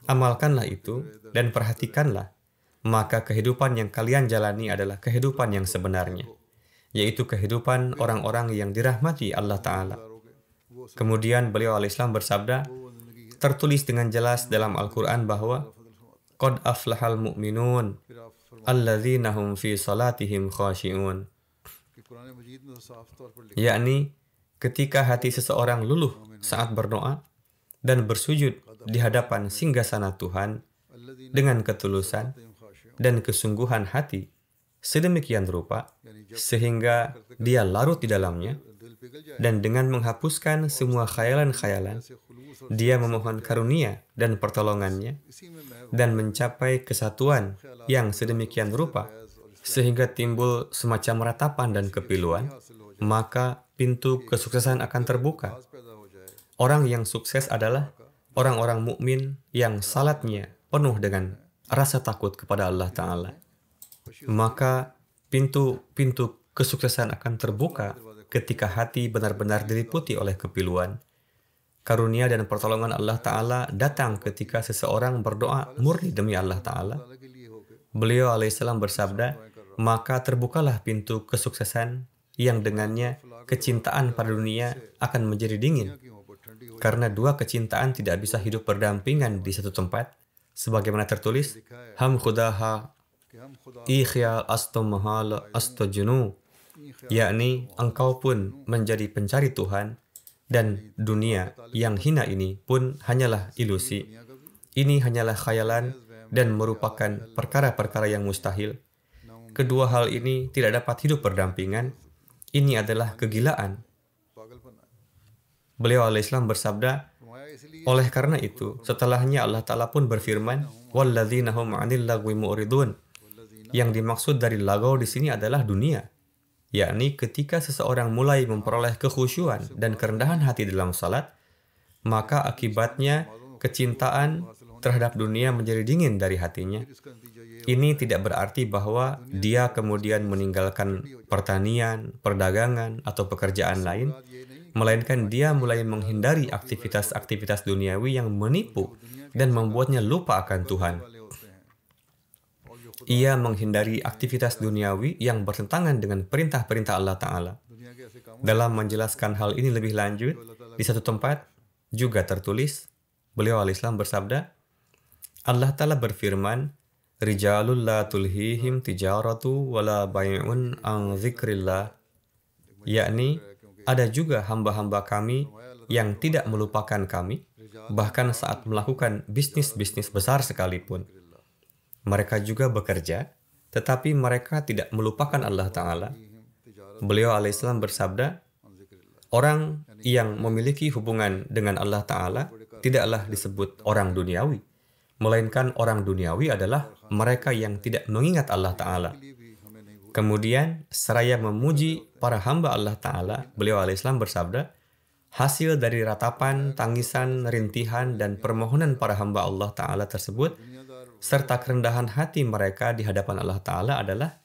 Amalkanlah itu dan perhatikanlah. Maka kehidupan yang kalian jalani adalah kehidupan yang sebenarnya, yaitu kehidupan orang-orang yang dirahmati Allah Ta'ala. Kemudian beliau alaihissalam bersabda, tertulis dengan jelas dalam Al-Quran bahwa Qad aflahal mu'minun alladzina hum fi salatihim khashi'un. Yakni, ketika hati seseorang luluh saat berdoa dan bersujud di hadapan singgasana Tuhan dengan ketulusan dan kesungguhan hati sedemikian rupa sehingga dia larut di dalamnya, dan dengan menghapuskan semua khayalan-khayalan, dia memohon karunia dan pertolongannya dan mencapai kesatuan yang sedemikian rupa sehingga timbul semacam ratapan dan kepiluan, maka pintu kesuksesan akan terbuka. Orang yang sukses adalah orang-orang mukmin yang salatnya penuh dengan rasa takut kepada Allah Ta'ala. Maka pintu-pintu kesuksesan akan terbuka ketika hati benar-benar diliputi oleh kepiluan. Karunia dan pertolongan Allah Ta'ala datang ketika seseorang berdoa murni demi Allah Ta'ala. Beliau alaihissalam bersabda, maka terbukalah pintu kesuksesan yang dengannya kecintaan pada dunia akan menjadi dingin. Karena dua kecintaan tidak bisa hidup berdampingan di satu tempat. Sebagaimana tertulis, Ham khudaha ikhya asto mahal asto junu. Yakni, engkau pun menjadi pencari Tuhan, dan dunia yang hina ini pun hanyalah ilusi. Ini hanyalah khayalan dan merupakan perkara-perkara yang mustahil. Kedua hal ini tidak dapat hidup berdampingan. Ini adalah kegilaan. Beliau alaihissalam bersabda, oleh karena itu, setelahnya Allah Ta'ala pun berfirman, وَالَّذِينَ هُمْ عَنِ اللَّغْوِ مُعْرِضُونَ. Yang dimaksud dari lagaw di sini adalah dunia. Yakni ketika seseorang mulai memperoleh kekhusyuan dan kerendahan hati dalam salat, maka akibatnya kecintaan terhadap dunia menjadi dingin dari hatinya. Ini tidak berarti bahwa dia kemudian meninggalkan pertanian, perdagangan, atau pekerjaan lain, melainkan dia mulai menghindari aktivitas-aktivitas duniawi yang menipu dan membuatnya lupa akan Tuhan. Ia menghindari aktivitas duniawi yang bertentangan dengan perintah-perintah Allah Ta'ala. Dalam menjelaskan hal ini lebih lanjut, di satu tempat juga tertulis, beliau alaihissalam bersabda, Allah Ta'ala berfirman, Rijalul la tulhihim tijaratu wala bay'un an zikrillah. Yakni, ada juga hamba-hamba kami yang tidak melupakan kami, bahkan saat melakukan bisnis-bisnis besar sekalipun. Mereka juga bekerja, tetapi mereka tidak melupakan Allah Ta'ala. Beliau alaihissalam bersabda, orang yang memiliki hubungan dengan Allah Ta'ala tidaklah disebut orang duniawi, melainkan orang duniawi adalah mereka yang tidak mengingat Allah Ta'ala. Kemudian, seraya memuji para hamba Allah Ta'ala, beliau alaihissalam bersabda, hasil dari ratapan, tangisan, rintihan, dan permohonan para hamba Allah Ta'ala tersebut, serta kerendahan hati mereka di hadapan Allah Ta'ala adalah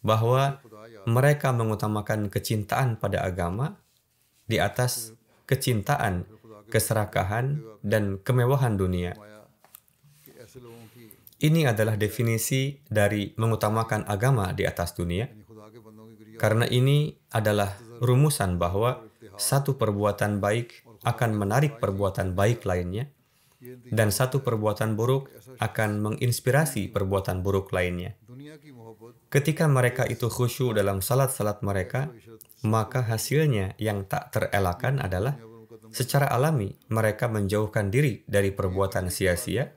bahwa mereka mengutamakan kecintaan pada agama di atas kecintaan, keserakahan, dan kemewahan dunia. Ini adalah definisi dari mengutamakan agama di atas dunia. Karena ini adalah rumusan bahwa satu perbuatan baik akan menarik perbuatan baik lainnya, dan satu perbuatan buruk akan menginspirasi perbuatan buruk lainnya. Ketika mereka itu khusyuk dalam salat-salat mereka, maka hasilnya yang tak terelakkan adalah secara alami mereka menjauhkan diri dari perbuatan sia-sia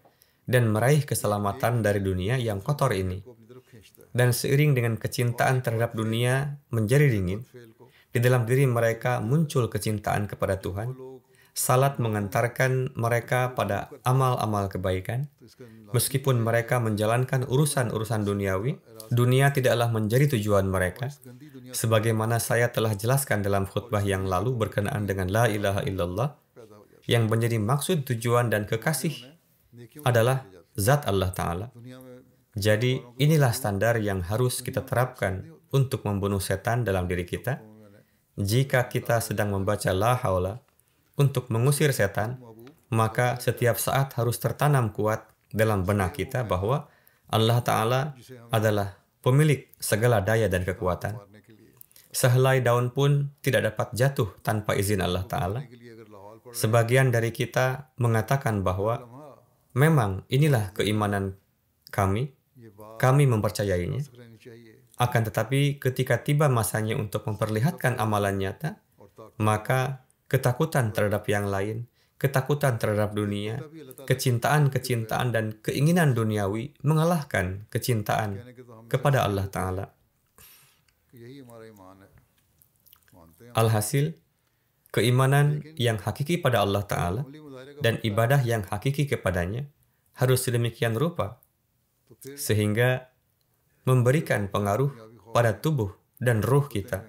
dan meraih keselamatan dari dunia yang kotor ini. को अपनी तरफ खींचता है। Dan seiring dengan kecintaan terhadap dunia menjadi dingin, di dalam diri mereka muncul kecintaan kepada Tuhan. Salat mengantarkan mereka pada amal-amal kebaikan. Meskipun mereka menjalankan urusan-urusan duniawi, dunia tidaklah menjadi tujuan mereka. Sebagaimana saya telah jelaskan dalam khutbah yang lalu berkenaan dengan La ilaha illallah, yang menjadi maksud tujuan dan kekasih adalah Zat Allah Ta'ala. दुनिया में Jadi inilah standar yang harus kita terapkan untuk membunuh setan dalam diri kita. Jika kita sedang membaca La Haula untuk mengusir setan, maka setiap saat harus tertanam kuat dalam benak kita bahwa Allah Ta'ala adalah pemilik segala daya dan kekuatan. मारने के लिए Sehelai daun pun tidak dapat jatuh tanpa izin Allah Ta'ala. के लिए अगर लाहौल पड़ Sebagian dari kita mengatakan bahwa memang inilah keimanan kami, ये बात kami mempercayainya. रहनी चाहिए Akan tetapi ketika tiba masanya untuk memperlihatkan amalan nyata, और ताकत maka ketakutan terhadap yang lain, ketakutan terhadap dunia, kecintaan-kecintaan dan keinginan duniawi mengalahkan kecintaan कहने के तो हम kepada Allah Ta'ala. यही हमारा ईमान है मानते हैं Alhasil, keimanan yang hakiki pada Allah Ta'ala अमली मुजाहरे का dan ibadah yang hakiki kepadanya harus sedemikian rupa तो फिर sehingga memberikan pengaruh pada tubuh dan ruh kita.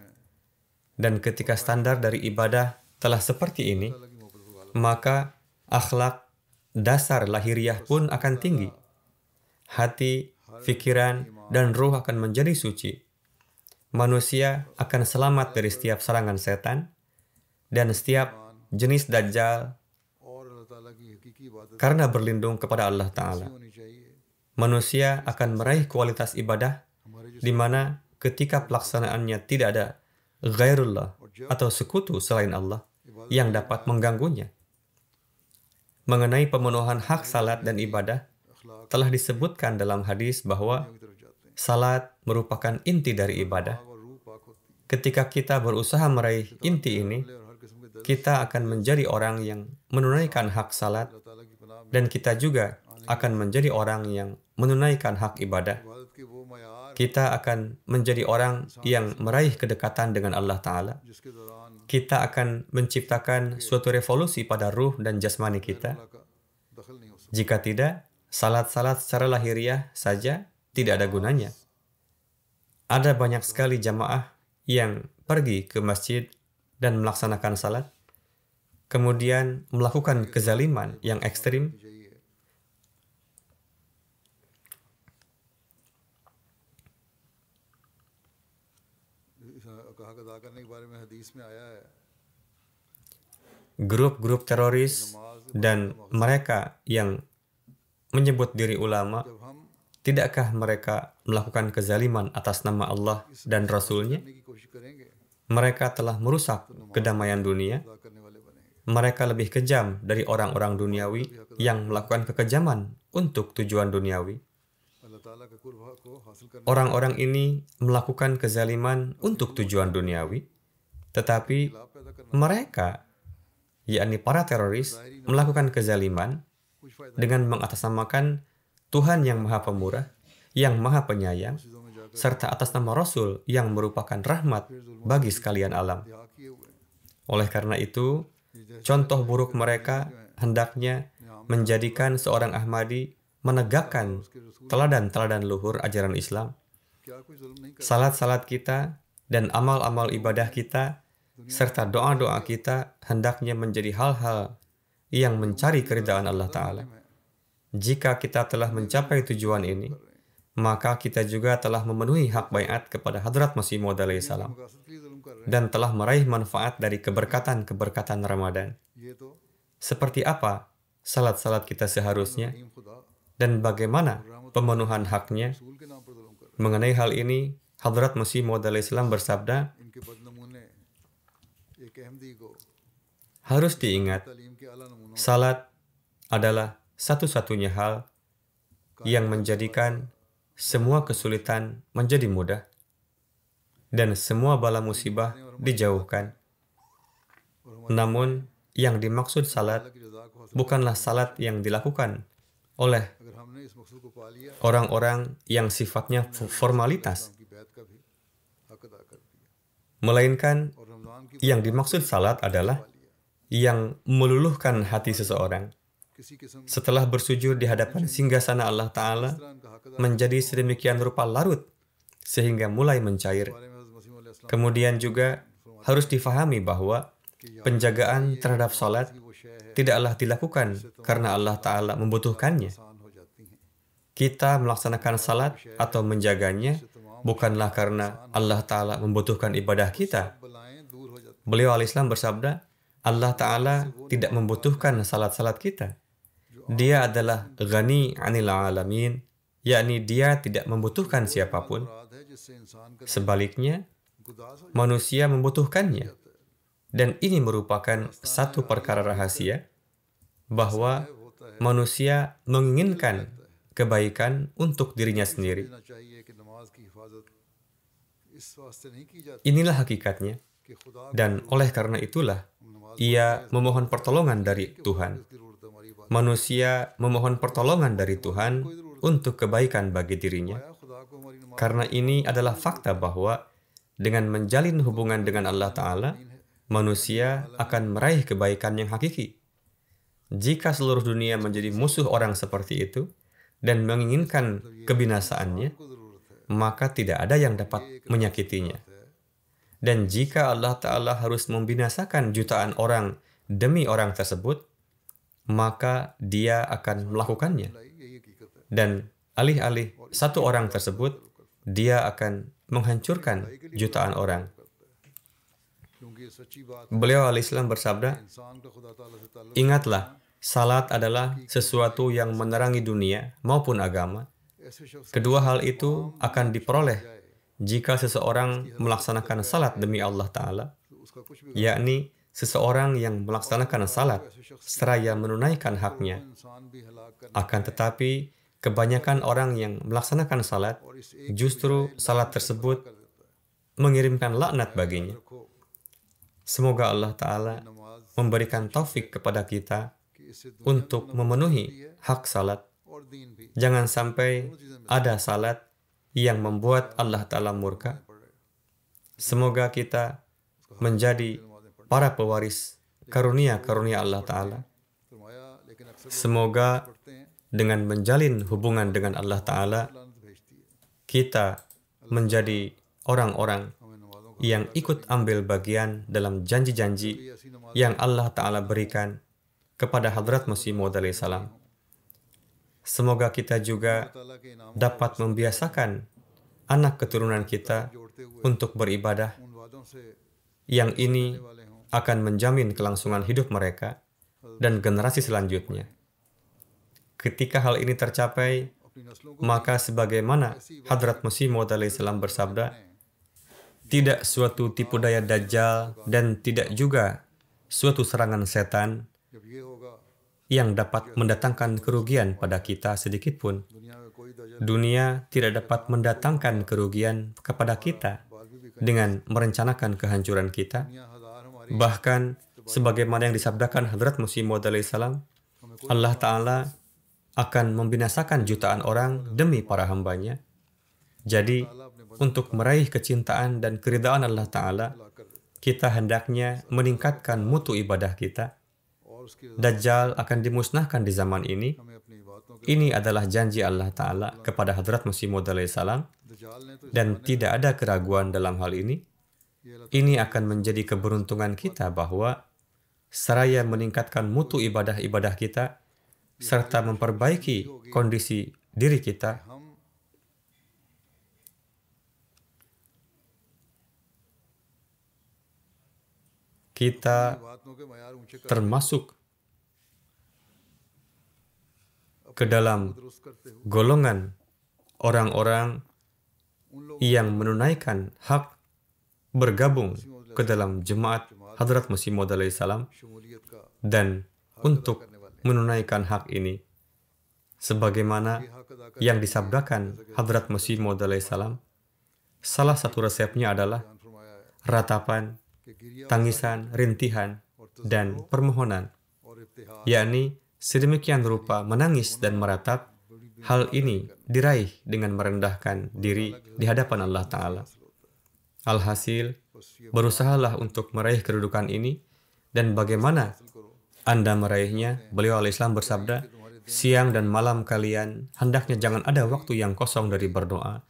Dan ketika standar dari ibadah telah seperti ini, लगी मोहब्बत को गाला maka akhlak dasar lahiriah pun akan tinggi. Hati, pikiran, dan ruh akan menjadi suci. Manusia akan selamat dari setiap serangan setan dan setiap jenis dajjal और अल्लाह ताला की हकीकी इबादत karena berlindung kepada Allah Ta'ala. होनी चाहिए Manusia akan meraih kualitas ibadah हमारे di mana ketika pelaksanaannya tidak ada ghairullah atau sekutu selain Allah yang dapat mengganggunya. Mengenai pemenuhan hak salat dan ibadah, telah disebutkan dalam hadis bahwa की तरफ जाते हैं salat merupakan inti dari ibadah. और रूह पाक होती है Ketika kita berusaha meraih inti ini, और हर किस्म के दर्द kita akan menjadi orang yang menunaikan hak salat अल्लाह ताला की पनाह में dan kita juga akan menjadi orang yang menunaikan hak ibadah. इबादत के वो मयार Kita akan menjadi orang yang meraih kedekatan dengan Allah Ta'ala. जिसके दौरान Kita akan menciptakan suatu revolusi pada ruh dan jasmani kita. अल्लाह का दखल नहीं हो सकता Jika tidak, salat-salat secara lahiriah saja tidak ada gunanya. Ada banyak sekali jamaah yang pergi ke masjid dan melaksanakan salat, kemudian melakukan kezaliman yang ekstrim, चाहिए इस हक अदा करने के बारे में हदीस में आया है grup-grup teroris dan mereka yang menyebut diri ulama, जब हम tidakkah mereka melakukan kezaliman atas nama Allah dan Rasul-Nya? करने की कोशिश करेंगे Mereka telah merusak kedamaian dunia. अदा करने वाले बनेंगे Mereka lebih kejam dari orang-orang duniawi yang melakukan kekejaman untuk tujuan duniawi. अल्लाह ताला के कुर्ब को हासिल करने Orang-orang ini melakukan kezaliman untuk tujuan duniawi, tetapi लाभ पैदा करना mereka, yakni para teroris, melakukan kezaliman कुछ फायदा dengan mengatasnamakan Tuhan yang Maha Pemurah, yang Maha Penyayang, चीज़ों में जाकर serta atas nama Rasul yang merupakan rahmat bagi sekalian alam. यहाँ किए हुए हैं Oleh karena itu, contoh buruk mereka hendaknya menjadikan seorang Ahmadi menegakkan teladan-teladan luhur ajaran Islam. क्या कोई जुल्म नहीं कर Salat-salat kita dan amal-amal ibadah kita serta doa-doa kita hendaknya menjadi hal-hal yang mencari keridaan Allah Ta'ala. Jika kita telah mencapai tujuan ini, maka kita juga telah memenuhi hak baiat kepada Hadrat Masih Maud alaihi salam मकासद के लिए जुल्म कर रहे dan telah meraih manfaat dari keberkatan-keberkatan Ramadan. हैं ये तो Seperti apa salat-salat kita seharusnya रहीम खुदा dan bagaimana pemenuhan haknya? रसूल के नाम पर जुल्म कर रहे Mengenai hal ini, Hadrat Masih Maud alaihi salam bersabda, हैं इनके बदनमूने एक अहमदी को harus diingat, तालीम के आला नमूनों salat adalah satu-satunya hal yang menjadikan semua kesulitan menjadi mudah dan semua bala musibah dijauhkan. Namun, yang dimaksud salat की रज़ा को हासिल bukanlah salat yang dilakukan oleh अगर हमने इस मकसद को पा लिया orang-orang yang sifatnya formalitas, की बैत का भी हक अदा कर दिया melainkan और रमज़ान की yang dimaksud salat adalah yang meluluhkan hati seseorang किसी किस्म setelah bersujud di hadapan singgasana Allah Ta'ala का हक अदा menjadi sedemikian rupa larut sehingga mulai mencair. बारे में हज़रत मसीह अलैहिस्सलाम Kemudian juga harus difahami bahwa penjagaan terhadap salat वो शय है tidaklah dilakukan karena Allah Ta'ala membutuhkannya. आसान हो जाती हैं Kita melaksanakan salat atau menjaganya bukanlah karena Allah Ta'ala membutuhkan ibadah kita. बलाएं दूर हो जाती Beliau al-Islam bersabda, Allah Ta'ala tidak membutuhkan salat-salat kita. Dia adalah ghani 'anil alamin, yakni dia tidak membutuhkan siapapun. मुराद है जिससे इंसान का Sebaliknya, गुदास हो manusia membutuhkannya. Dan ini merupakan satu perkara rahasia bahwa manusia menginginkan kebaikan untuk dirinya sendiri. जाना चाहिए कि नमाज की हिफाजत इस वास्ते नहीं की जाती Inilah hakikatnya. कि खुदा Dan oleh karena itulah, ia memohon pertolongan dari Tuhan. की जरूरत है हमारी बात Manusia memohon pertolongan dari Tuhan untuk kebaikan bagi dirinya. है खुदा को हमारी नमाज Karena ini adalah fakta bahwa dengan menjalin hubungan dengan Allah Ta'ala, manusia akan meraih kebaikan yang hakiki. Jika seluruh dunia menjadi musuh orang seperti itu dan menginginkan kebinasaannya, को जरूरत है maka tidak ada yang dapat menyakitinya. Dan jika Allah Ta'ala harus membinasakan jutaan orang demi orang tersebut, maka dia akan melakukannya. यही हकीकत है Dan alih-alih satu orang tersebut, dia akan menghancurkan jutaan orang. क्योंकि ये सच्ची बात Beliau al-Islam bersabda, इंसान का खुदा ताला से ताल्लुक ingatlah, salat adalah sesuatu yang menerangi dunia maupun agama. ऐसे शख्स Kedua hal itu akan diperoleh jika seseorang melaksanakan salat demi Allah Ta'ala, उसका कुछ भी yakni seseorang yang melaksanakan salat seraya menunaikan haknya. इंसान भी हलाक कर Akan tetapi, kebanyakan orang yang melaksanakan salat, justru salat tersebut mengirimkan laknat baginya. रखो Semoga Allah Ta'ala नमाज memberikan taufik kepada kita कि इससे untuk memenuhi hak salat. और दीन भी Jangan sampai ada salat yang membuat Allah Ta'ala murka. Semoga kita menjadi para pewaris karunia-karunia Allah Ta'ala. फरमाया लेकिन अक्सर Semoga पढ़ते हैं dengan menjalin hubungan dengan Allah Ta'ala, लानत भेजती है kita menjadi orang-orang हमें नमाजों का yang ikut ambil bagian dalam janji-janji ऐसी नमाज yang Allah Ta'ala berikan kepada Hadrat Masih Maud alaihi salam. Semoga kita juga ताला के इनाम dapat membiasakan anak keturunan kita जोड़ते हुए untuk beribadah, उन वादों से yang ini वाले हों akan menjamin kelangsungan hidup mereka dan generasi selanjutnya. Ketika hal ini tercapai, अपनी नस्लों को maka sebagaimana Hadrat Masih Maud alaihi salam bersabda, tidak suatu tipu daya Dajjal dan tidak juga suatu serangan setan जब ये होगा yang dapat mendatangkan kerugian pada kita sedikit pun. दुनिया में कोई दजल Dunia tidak dapat mendatangkan kerugian kepada kita dengan merencanakan kehancuran kita. दुनिया हजार हमारी Bahkan sebagaimana yang disabdakan Hadrat Masih Maud alaihi salam, Allah Ta'ala akan membinasakan jutaan orang demi para hambanya. Jadi, untuk meraih kecintaan dan keridaan Allah Ta'ala, kita hendaknya meningkatkan mutu ibadah kita. और उसकी Dajjal akan dimusnahkan di zaman ini. हमें अपनी बातों के Ini adalah janji Allah Ta'ala kepada Hadrat Masih Maud alaihi salam, दजाल ने तो dan tidak ada keraguan dalam hal ini. Ini akan menjadi keberuntungan kita bahwa seraya meningkatkan mutu ibadah-ibadah kita serta memperbaiki kondisi diri kita, हम kita बातों के मयार ऊंचे कर termasuk ke dalam दुरुस्त करते हुए golongan orang-orang उन लोगों yang menunaikan hak bergabung ke dalam jemaat Hadrat Masih Maud alaihi salam शमूलियत का dan untuk menunaikan hak ini sebagaimana हक अदा कर yang disabdakan Hadrat Masih Maud alaihi salam. Salah satu resepnya adalah फरमाया है ratapan, कि गिरिया tangisan, rintihan, dan permohonan, yakni sedemikian rupa menangis dan meratap. Hal ini diraih dengan merendahkan diri di hadapan Allah Ta'ala. Alhasil, berusahalah untuk meraih kedudukan ini, dan bagaimana Anda meraihnya? Beliau alaihissalam bersabda, siang dan malam kalian hendaknya jangan ada waktu yang kosong dari berdoa.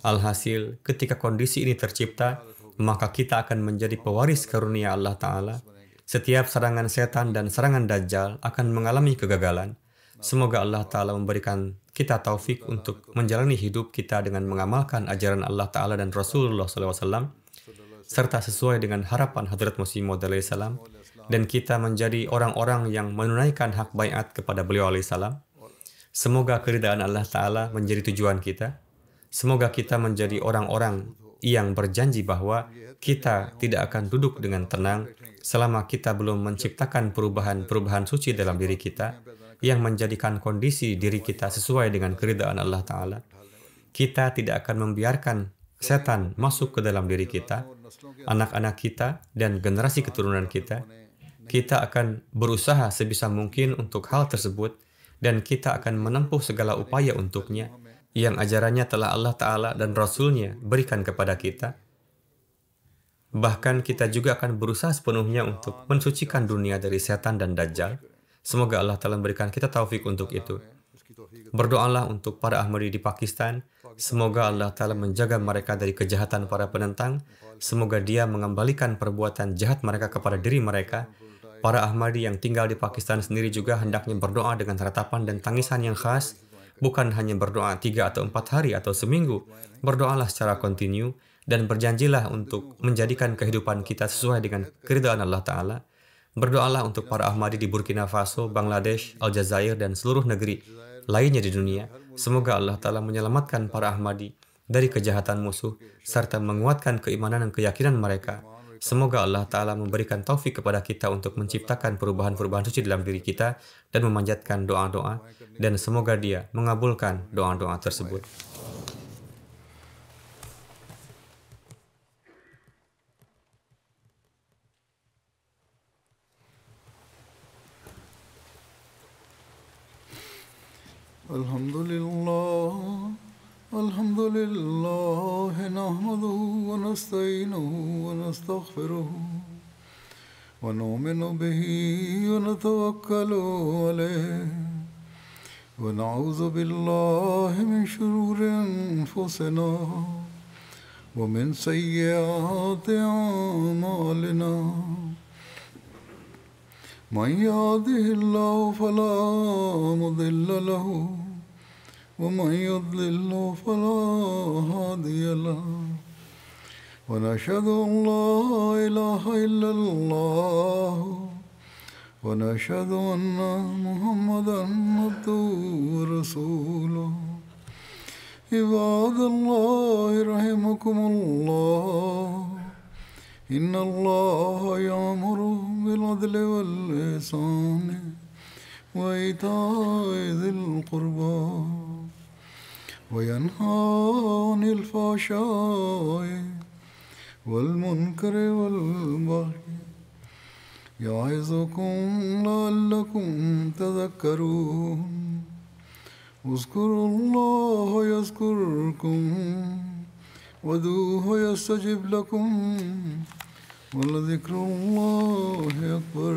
Alhasil, ketika kondisi ini tercipta, maka kita akan menjadi pewaris karunia Allah Ta'ala. Setiap serangan setan dan serangan Dajjal akan mengalami kegagalan. Semoga Allah Ta'ala memberikan kita taufik untuk menjalani hidup kita dengan mengamalkan ajaran Allah Ta'ala dan Rasulullah SAW, serta sesuai dengan harapan Hadrat Masih Maud alaihissalam, dan kita menjadi orang-orang yang menunaikan hak baiat kepada beliau alaihissalam. Semoga keridaan Allah Ta'ala menjadi tujuan kita. Semoga kita menjadi orang-orang yang berjanji bahwa kita tidak akan duduk dengan tenang selama kita belum menciptakan perubahan suci dalam diri kita yang menjadikan kondisi diri kita sesuai dengan keridaan Allah Ta'ala. Kita tidak akan membiarkan setan masuk ke dalam diri kita, anak-anak kita, dan generasi keturunan kita. Kita akan berusaha sebisa mungkin untuk hal tersebut, dan kita akan menempuh segala upaya untuknya yang ajarannya telah Allah Ta'ala dan Rasul-Nya berikan kepada kita. Bahkan kita juga akan berusaha sepenuhnya untuk mensucikan dunia dari setan dan Dajjal. Semoga Allah Ta'ala memberikan kita taufik untuk itu. Berdoalah untuk para Ahmadi di Pakistan. Semoga Allah Ta'ala menjaga mereka dari kejahatan para penentang. Semoga Dia mengembalikan perbuatan jahat mereka kepada diri mereka. Para Ahmadi yang tinggal di Pakistan sendiri juga hendaknya berdoa dengan ratapan dan tangisan yang khas. Bukan hanya berdoa 3 atau 4 hari atau seminggu. Berdoalah secara kontinu dan berjanjilah untuk menjadikan kehidupan kita sesuai dengan keridaan Allah Ta'ala. Berdoalah untuk para Ahmadi di Burkina Faso, Bangladesh, Aljazair, dan seluruh negeri lainnya di dunia. Semoga Allah Ta'ala menyelamatkan para Ahmadi dari kejahatan musuh, serta menguatkan keimanan dan keyakinan mereka. Semoga Allah Ta'ala memberikan taufik kepada kita untuk menciptakan perubahan-perubahan suci dalam diri kita dan memanjatkan doa-doa, dan semoga Dia mengabulkan doa-doa tersebut. Alhamdulillah, nahmaduhu wa nasta'inuhu wa nastaghfiruhu wa nu'minu bihi wa natawakkalu alayhi wa na'udzu billahi min shururi anfusina wa min sayyiati a'malina. Man yahdihillahu fala mudilla lahu wa man yudlilhu fala hadiya lahu. Wa nashhadu an la ilaha illallah wa nashhadu anna Muhammadan abduhu wa rasuluh. Ibadallahi rahimakumullah. Inna Allah ya'muru bil adli wal ihsani wa ita'i dhil qurba wa yanha 'anil fahsha'i wal munkari wal baghi ya'izukum la'allakum tadhakkarun. Uzkurullaha yazkurkum wad'uuhu yastajib lakum. ولذكر الله أكبر.